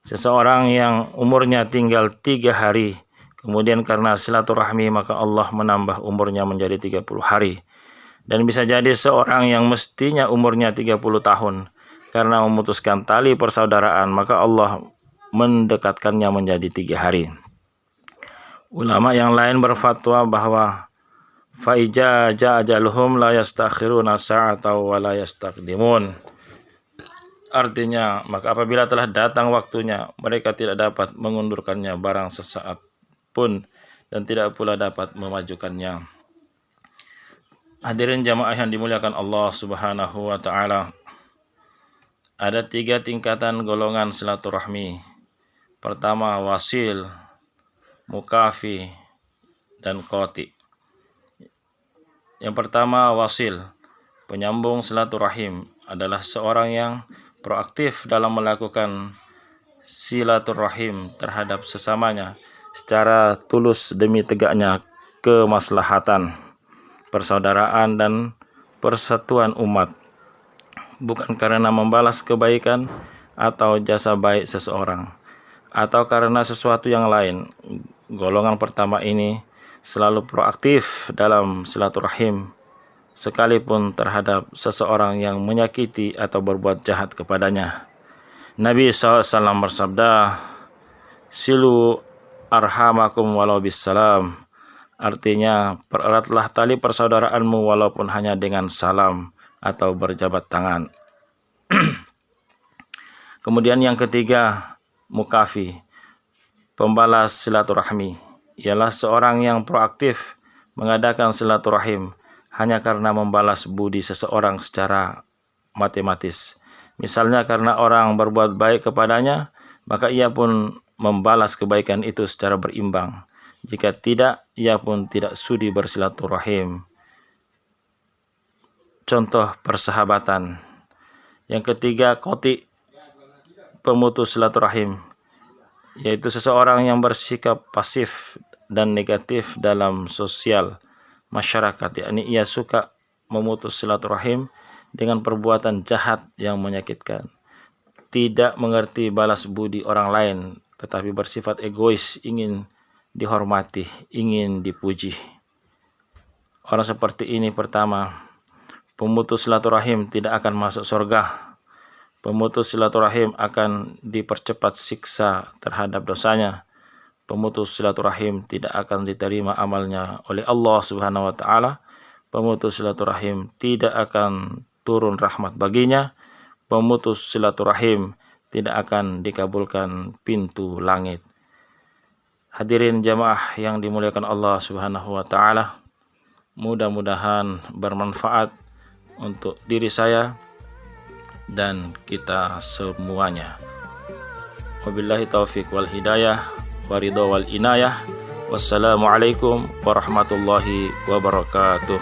seseorang yang umurnya tinggal 3 hari, kemudian karena silaturahmi maka Allah menambah umurnya menjadi 30 hari. Dan bisa jadi seorang yang mestinya umurnya 30 tahun, karena memutuskan tali persaudaraan maka Allah mendekatkannya menjadi 3 hari. Ulama yang lain berfatwa bahwa faija ja'ajaluhum la yastakhiruna sa'ata wa la yastaqdimun. Artinya, maka apabila telah datang waktunya, mereka tidak dapat mengundurkannya barang sesaat pun dan tidak pula dapat memajukannya. Hadirin jamaah yang dimuliakan Allah Subhanahu wa ta'ala, ada 3 tingkatan golongan silaturahmi. Pertama, wasil, mukafi, dan qati. Yang pertama, wasil, penyambung silaturahim, adalah seorang yang proaktif dalam melakukan silaturahim terhadap sesamanya secara tulus demi tegaknya kemaslahatan, persaudaraan, dan persatuan umat, bukan karena membalas kebaikan atau jasa baik seseorang, atau karena sesuatu yang lain. Golongan pertama ini selalu proaktif dalam silaturahim sekalipun terhadap seseorang yang menyakiti atau berbuat jahat kepadanya. Nabi SAW bersabda, "Silu arhamakum walau bisalam." Artinya, pereratlah tali persaudaraanmu walaupun hanya dengan salam atau berjabat tangan. Kemudian yang ketiga, mukafi, pembalas silaturahmi. Ialah seorang yang proaktif mengadakan silaturahim hanya karena membalas budi seseorang secara matematis. Misalnya karena orang berbuat baik kepadanya, maka ia pun membalas kebaikan itu secara berimbang. Jika tidak, ia pun tidak sudi bersilaturahim. Contoh persahabatan. Yang ketiga, qati, pemutus silaturahim, yaitu seseorang yang bersikap pasif dan negatif dalam sosial masyarakat, yakni ia suka memutus silaturahim dengan perbuatan jahat yang menyakitkan, tidak mengerti balas budi orang lain, tetapi bersifat egois, ingin dihormati, ingin dipuji. Orang seperti ini, pertama, pemutus silaturahim tidak akan masuk surga. Pemutus silaturahim akan dipercepat siksa terhadap dosanya. Pemutus silaturahim tidak akan diterima amalnya oleh Allah Subhanahu wa taala. Pemutus silaturahim tidak akan turun rahmat baginya. Pemutus silaturahim tidak akan dikabulkan pintu langit. Hadirin jamaah yang dimuliakan Allah Subhanahu wa taala, mudah-mudahan bermanfaat untuk diri saya dan kita semuanya. Wabillahi taufiq wal hidayah, waridho wal inayah. Wassalamualaikum warahmatullahi wabarakatuh.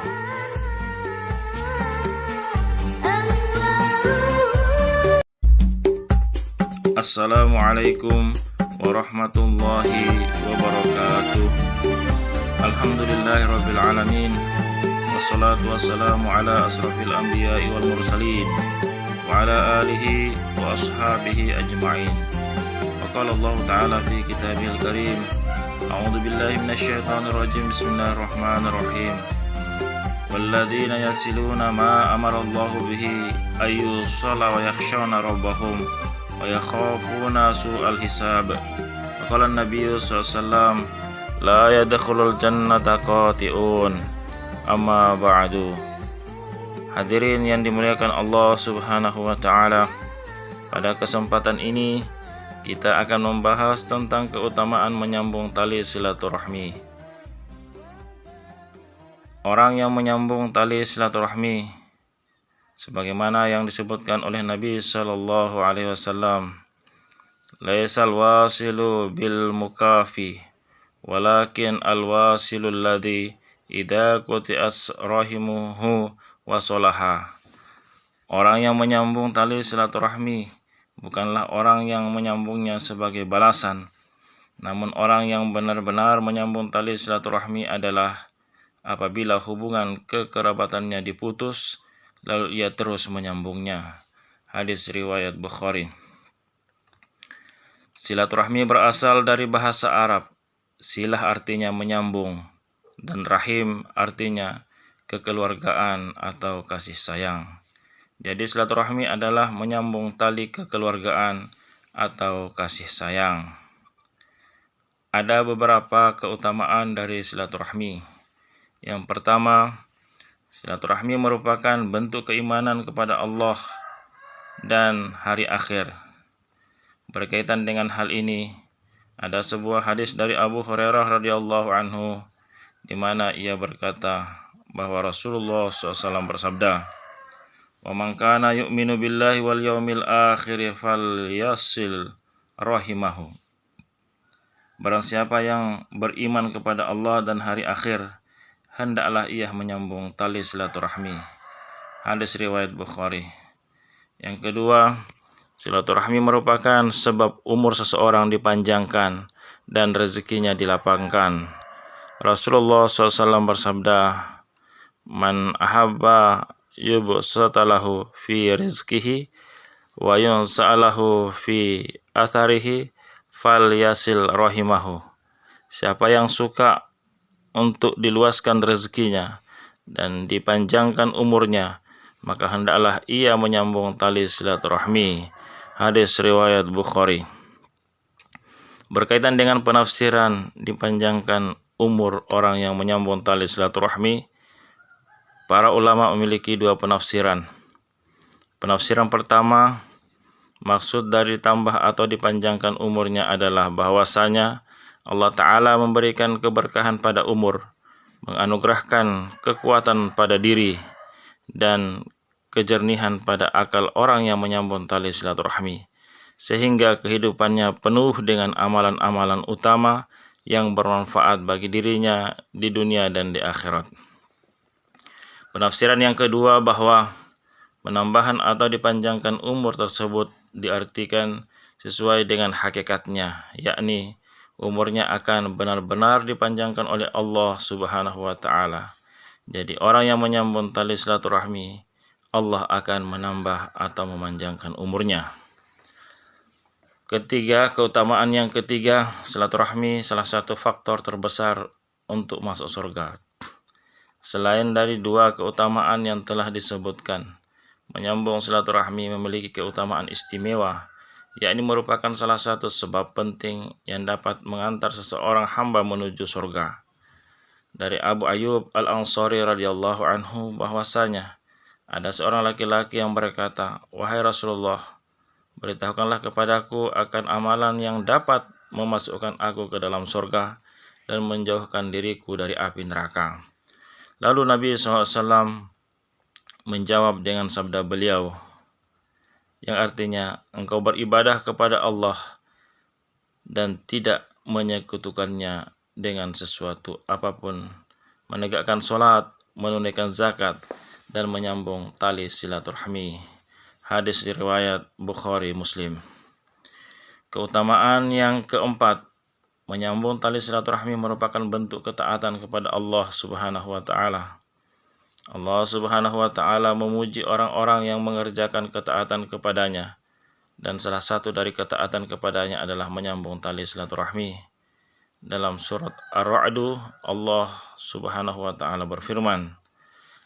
Assalamualaikum warahmatullahi wabarakatuh. Alhamdulillahirabbil alamin. Wassalatu wassalamu ala asrafil anbiya'i wal mursalin wa ala alihi wa ashabihi ajma'in. Wa qala Allah ta'ala fi kitabihil karim, a'udzu billahi minasyaitonir rajim. Bismillahirrahmanirrahim. Walladzina yasiluna ma amara Allah bihi ayyusalla wa yakhshawna rabbahum wa yakhafuna su'al hisab. Wa qala an-nabiyyu sallallahu alaihi wasallam, la yadkhulul jannata qati'un. Amma ba'du. Hadirin yang dimuliakan Allah Subhanahu wa taala, pada kesempatan ini kita akan membahas tentang keutamaan menyambung tali silaturahmi. Orang yang menyambung tali silaturahmi sebagaimana yang disebutkan oleh Nabi sallallahu alaihi wasallam, laisal wasilu bil mukafi walakin al wasilul ladzi idza quti'as rahimuhu wasolaha. Orang yang menyambung tali silaturahmi bukanlah orang yang menyambungnya sebagai balasan, namun orang yang benar-benar menyambung tali silaturahmi adalah apabila hubungan kekerabatannya diputus, lalu ia terus menyambungnya. Hadis riwayat Bukhari. Silaturahmi berasal dari bahasa Arab. Silah artinya menyambung, dan rahim artinya kekeluargaan atau kasih sayang. Jadi silaturahmi adalah menyambung tali kekeluargaan atau kasih sayang. Ada beberapa keutamaan dari silaturahmi. Yang pertama, silaturahmi merupakan bentuk keimanan kepada Allah dan hari akhir. Berkaitan dengan hal ini, ada sebuah hadis dari Abu Hurairah radhiyallahu anhu di mana ia berkata bahwa Rasulullah SAW bersabda, "Wa man kana yu'minu billahi wal yaumil akhir falyasil rahimahu." Barang siapa yang beriman kepada Allah dan hari akhir, hendaklah ia menyambung tali silaturahmi. Hadis riwayat Bukhari. Yang kedua, silaturahmi merupakan sebab umur seseorang dipanjangkan dan rezekinya dilapangkan. Rasulullah SAW bersabda, "Man ahabba yubsatalahu fi rizkihi wa yunsa'alahu fi atharihi falyasil rahimahu." Siapa yang suka untuk diluaskan rezekinya dan dipanjangkan umurnya, maka hendaklah ia menyambung tali silaturahmi. Hadis riwayat Bukhari. Berkaitan dengan penafsiran dipanjangkan umur orang yang menyambung tali silaturahmi, para ulama memiliki dua penafsiran. Penafsiran pertama, maksud dari tambah atau dipanjangkan umurnya adalah bahwasanya Allah Ta'ala memberikan keberkahan pada umur, menganugerahkan kekuatan pada diri, dan kejernihan pada akal orang yang menyambung tali silaturahmi, sehingga kehidupannya penuh dengan amalan-amalan utama yang bermanfaat bagi dirinya di dunia dan di akhirat. Penafsiran yang kedua bahwa penambahan atau dipanjangkan umur tersebut diartikan sesuai dengan hakikatnya, yakni umurnya akan benar-benar dipanjangkan oleh Allah Subhanahu wa Ta'ala. Jadi orang yang menyambung tali silaturahmi, Allah akan menambah atau memanjangkan umurnya. Ketiga, keutamaan yang ketiga, silaturahmi salah satu faktor terbesar untuk masuk surga. Selain dari dua keutamaan yang telah disebutkan, menyambung silaturahmi memiliki keutamaan istimewa, yakni merupakan salah satu sebab penting yang dapat mengantar seseorang hamba menuju surga. Dari Abu Ayyub Al-Ansari radhiyallahu anhu bahwasanya ada seorang laki-laki yang berkata, "Wahai Rasulullah, beritahukanlah kepadaku akan amalan yang dapat memasukkan aku ke dalam surga dan menjauhkan diriku dari api neraka." Lalu Nabi SAW menjawab dengan sabda beliau, yang artinya, engkau beribadah kepada Allah dan tidak menyekutukannya dengan sesuatu apapun, menegakkan sholat, menunaikan zakat, dan menyambung tali silaturahmi. Hadis riwayat Bukhari Muslim. Keutamaan yang keempat, menyambung tali silaturahmi merupakan bentuk ketaatan kepada Allah Subhanahu wa Ta'ala. Allah Subhanahu wa Ta'ala memuji orang-orang yang mengerjakan ketaatan kepadanya, dan salah satu dari ketaatan kepadanya adalah menyambung tali silaturahmi. Dalam surat Ar-Ra'd, Allah Subhanahu wa Ta'ala berfirman,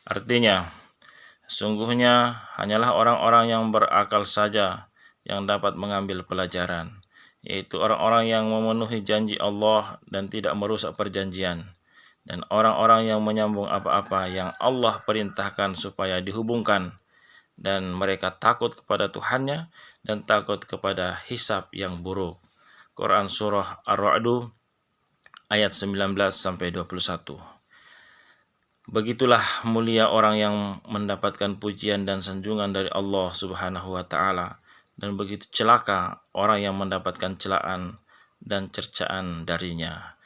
artinya, sungguhnya hanyalah orang-orang yang berakal saja yang dapat mengambil pelajaran, yaitu orang-orang yang memenuhi janji Allah dan tidak merusak perjanjian, dan orang-orang yang menyambung apa-apa yang Allah perintahkan supaya dihubungkan, dan mereka takut kepada Tuhannya dan takut kepada hisab yang buruk. Quran Surah Ar-Ra'd ayat 19-21. Begitulah mulia orang yang mendapatkan pujian dan sanjungan dari Allah Subhanahu wa Ta'ala, dan begitu celaka orang yang mendapatkan celaan dan cercaan darinya.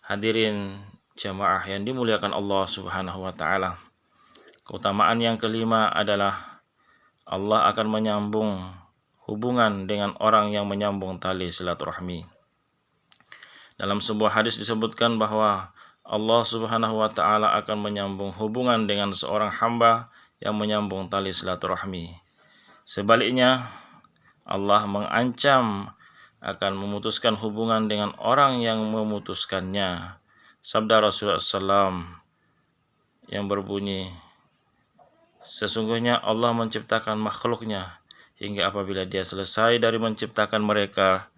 Hadirin jamaah yang dimuliakan Allah Subhanahu wa Ta'ala, keutamaan yang kelima adalah Allah akan menyambung hubungan dengan orang yang menyambung tali silaturahmi. Dalam sebuah hadis disebutkan bahwa Allah Subhanahu wa Ta'ala akan menyambung hubungan dengan seorang hamba yang menyambung tali silaturahmi. Sebaliknya, Allah mengancam akan memutuskan hubungan dengan orang yang memutuskannya. Sabda Rasulullah SAW yang berbunyi, sesungguhnya Allah menciptakan makhluknya hingga apabila dia selesai dari menciptakan mereka,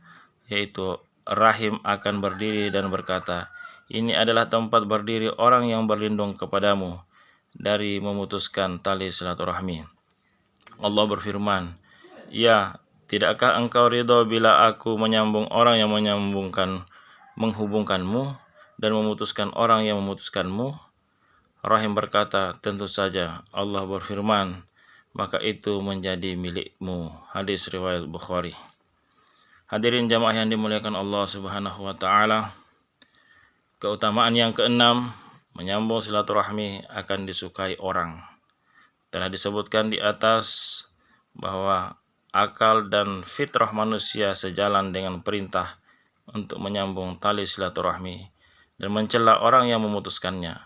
yaitu rahim akan berdiri dan berkata, ini adalah tempat berdiri orang yang berlindung kepadamu dari memutuskan tali silaturahmi. Allah berfirman, ya, tidakkah engkau ridho bila aku menyambung orang yang menghubungkanmu dan memutuskan orang yang memutuskanmu? Rahim berkata, tentu saja. Allah berfirman, maka itu menjadi milikmu. Hadis riwayat Bukhari. Hadirin jamaah yang dimuliakan Allah Subhanahu wa Ta'ala, keutamaan yang keenam, menyambung silaturahmi akan disukai orang. Telah disebutkan di atas bahwa akal dan fitrah manusia sejalan dengan perintah untuk menyambung tali silaturahmi dan mencela orang yang memutuskannya.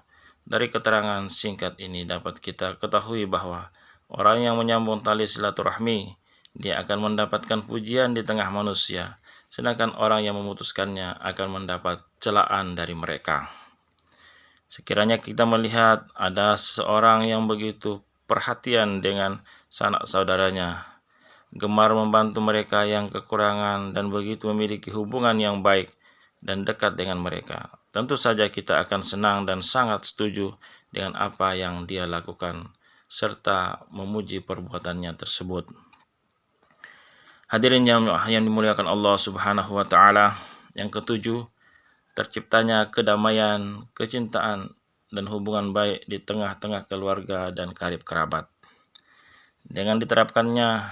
Dari keterangan singkat ini dapat kita ketahui bahwa orang yang menyambung tali silaturahmi, dia akan mendapatkan pujian di tengah manusia, sedangkan orang yang memutuskannya akan mendapat celaan dari mereka. Sekiranya kita melihat ada seseorang yang begitu perhatian dengan sanak saudaranya, gemar membantu mereka yang kekurangan, dan begitu memiliki hubungan yang baik dan dekat dengan mereka, tentu saja kita akan senang dan sangat setuju dengan apa yang dia lakukan, serta memuji perbuatannya tersebut. Hadirin yang dimuliakan Allah Subhanahu wa Ta'ala, yang ketujuh, terciptanya kedamaian, kecintaan, dan hubungan baik di tengah-tengah keluarga dan karib kerabat. Dengan diterapkannya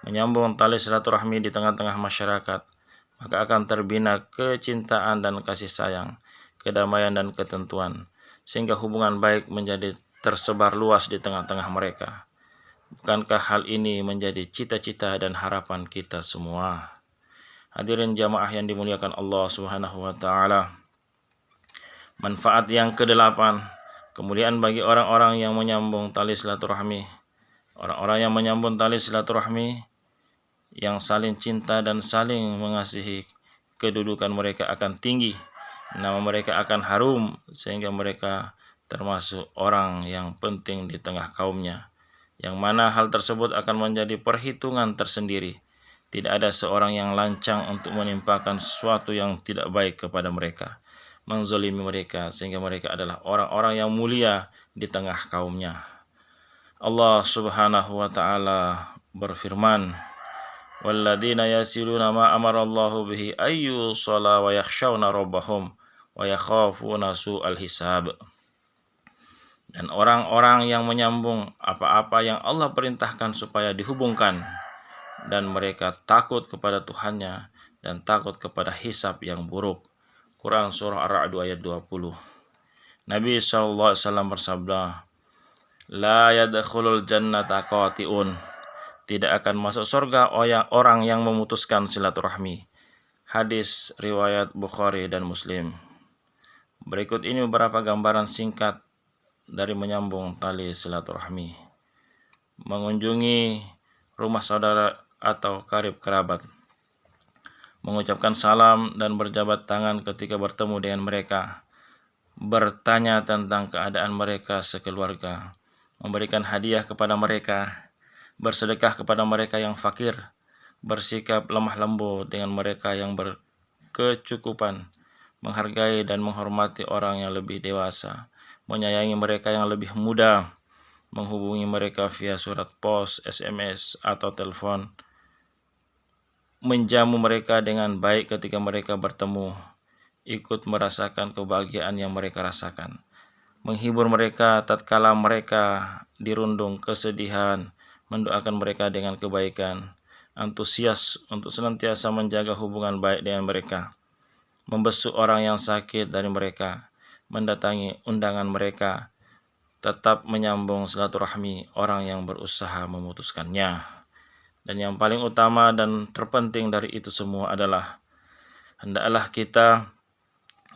menyambung tali silaturahmi di tengah-tengah masyarakat, maka akan terbina kecintaan dan kasih sayang, kedamaian dan ketentuan, sehingga hubungan baik menjadi tersebar luas di tengah-tengah mereka. Bukankah hal ini menjadi cita-cita dan harapan kita semua? Hadirin jamaah yang dimuliakan Allah Subhanahu wa Ta'ala. Manfaat yang kedelapan, kemuliaan bagi orang-orang yang menyambung tali silaturahmi. Orang-orang yang menyambung tali silaturahmi, yang saling cinta dan saling mengasihi, kedudukan mereka akan tinggi, nama mereka akan harum, sehingga mereka termasuk orang yang penting di tengah kaumnya, yang mana hal tersebut akan menjadi perhitungan tersendiri. Tidak ada seorang yang lancang untuk menimpakan sesuatu yang tidak baik kepada mereka, menzalimi mereka, sehingga mereka adalah orang-orang yang mulia di tengah kaumnya. Allah Subhanahu wa Ta'ala berfirman, "Walladzina yasiluna ma amarallahu bihi ayyu shala wa yakhshawna rabbahum wa yakhafuna su'al hisab." Dan orang-orang yang menyambung apa-apa yang Allah perintahkan supaya dihubungkan, dan mereka takut kepada Tuhannya dan takut kepada hisab yang buruk. Quran Surah Ar-Ra'd ayat 20. Nabi SAW bersabda, "La yadkhulul jannata qati'un." Tidak akan masuk surga orang yang memutuskan silaturahmi. Hadis riwayat Bukhari dan Muslim. Berikut ini beberapa gambaran singkat dari menyambung tali silaturahmi. Mengunjungi rumah saudara atau karib kerabat, mengucapkan salam dan berjabat tangan ketika bertemu dengan mereka, bertanya tentang keadaan mereka sekeluarga, memberikan hadiah kepada mereka, bersedekah kepada mereka yang fakir, bersikap lemah lembut dengan mereka yang berkecukupan, menghargai dan menghormati orang yang lebih dewasa, menyayangi mereka yang lebih muda, menghubungi mereka via surat pos, SMS, atau telepon, menjamu mereka dengan baik ketika mereka bertemu, ikut merasakan kebahagiaan yang mereka rasakan, menghibur mereka tatkala mereka dirundung kesedihan, mendoakan mereka dengan kebaikan, antusias untuk senantiasa menjaga hubungan baik dengan mereka, membesuk orang yang sakit dari mereka, mendatangi undangan mereka, tetap menyambung silaturahmi orang yang berusaha memutuskannya. Dan yang paling utama dan terpenting dari itu semua adalah hendaklah kita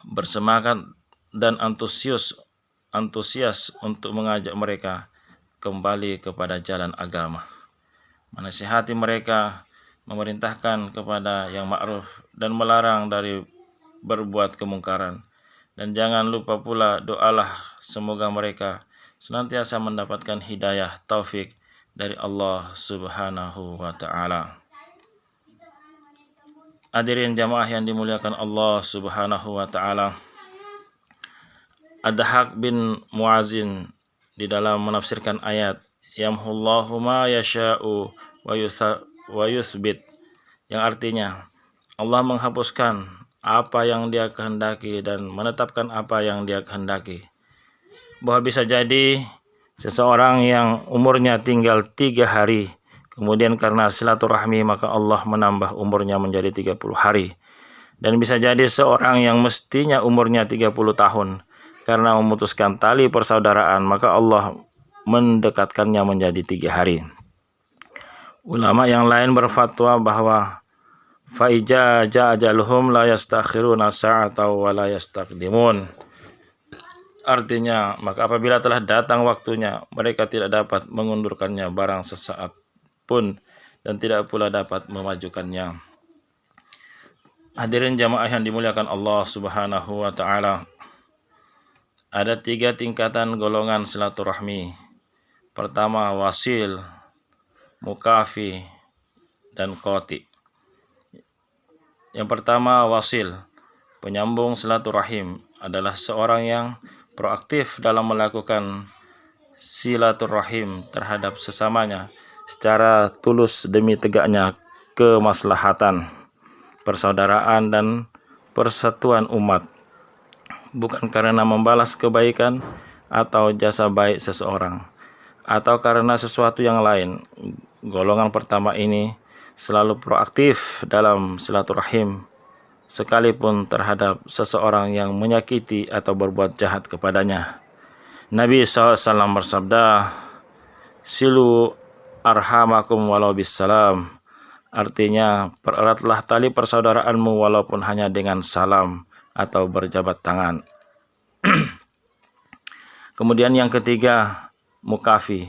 bersemangat dan antusias untuk mengajak mereka kembali kepada jalan agama, menasihati mereka, memerintahkan kepada yang ma'ruf dan melarang dari berbuat kemungkaran. Dan jangan lupa pula doalah semoga mereka senantiasa mendapatkan hidayah taufik dari Allah Subhanahu wa Ta'ala. Hadirin jamaah yang dimuliakan Allah Subhanahu wa Ta'ala, Ad-Dhahak bin Muazin di dalam menafsirkan ayat yamhullahu ma yasha'u wa yuthbit, yang artinya Allah menghapuskan apa yang Dia kehendaki dan menetapkan apa yang Dia kehendaki. Bahwa bisa jadi seseorang yang umurnya tinggal 3 hari, kemudian karena silaturahmi maka Allah menambah umurnya menjadi 30 hari. Dan bisa jadi seorang yang mestinya umurnya 30 tahun, karena memutuskan tali persaudaraan maka Allah mendekatkannya menjadi 3 hari. Ulama yang lain berfatwa bahwa faija ja'ajaluhum la yastakhiruna sa'ata wa la yastaqdimun. Artinya, maka apabila telah datang waktunya, mereka tidak dapat mengundurkannya barang sesaat pun, dan tidak pula dapat memajukannya. Hadirin jamaah yang dimuliakan Allah Subhanahu wa Ta'ala, Ada 3 tingkatan golongan silaturahmi. Pertama, wasil, mukafi, dan qati. Yang pertama, wasil. Penyambung silaturahim adalah seorang yang proaktif dalam melakukan silaturahim terhadap sesamanya secara tulus demi tegaknya kemaslahatan, persaudaraan, dan persatuan umat, bukan karena membalas kebaikan atau jasa baik seseorang, atau karena sesuatu yang lain. Golongan pertama ini selalu proaktif dalam silaturahim, sekalipun terhadap seseorang yang menyakiti atau berbuat jahat kepadanya. Nabi SAW bersabda, "Silu arhamakum walau bisalam." Artinya, pereratlah tali persaudaraanmu walaupun hanya dengan salam atau berjabat tangan. Kemudian yang ketiga, mukafi,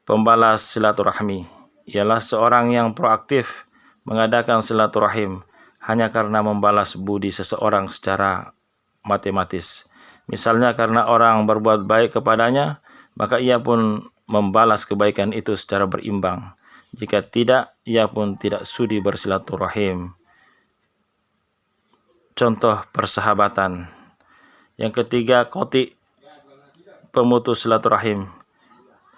pembalas silaturahmi, ialah seorang yang proaktif mengadakan silaturahim hanya karena membalas budi seseorang secara matematis. Misalnya karena orang berbuat baik kepadanya, maka ia pun membalas kebaikan itu secara berimbang. Jika tidak, ia pun tidak sudi bersilaturahim. Contoh persahabatan. Yang ketiga, qati, pemutus silaturahim,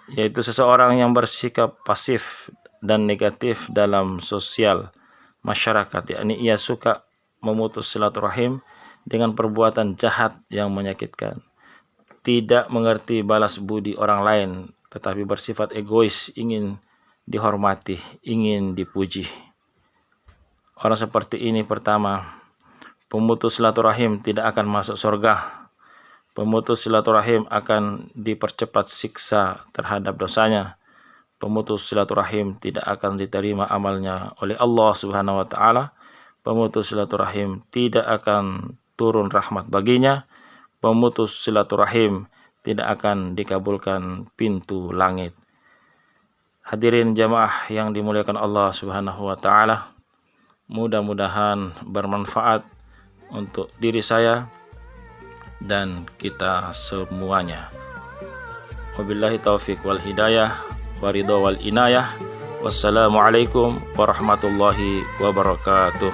yaitu seseorang yang bersikap pasif dan negatif dalam sosial masyarakat, yakni ia suka memutus silaturahim dengan perbuatan jahat yang menyakitkan, tidak mengerti balas budi orang lain, tetapi bersifat egois, ingin dihormati, ingin dipuji. Orang seperti ini, pertama, pemutus silaturahim tidak akan masuk surga. Pemutus silaturahim akan dipercepat siksa terhadap dosanya. Pemutus silaturahim tidak akan diterima amalnya oleh Allah Subhanahu wa taala. Pemutus silaturahim tidak akan turun rahmat baginya. Pemutus silaturahim tidak akan dikabulkan pintu langit. Hadirin jamaah yang dimuliakan Allah Subhanahu wa taala, mudah-mudahan bermanfaat untuk diri saya dan kita semuanya. Wabillahi taufiq wal hidayah wa ridha wal inayah. Wassalamualaikum warahmatullahi wabarakatuh.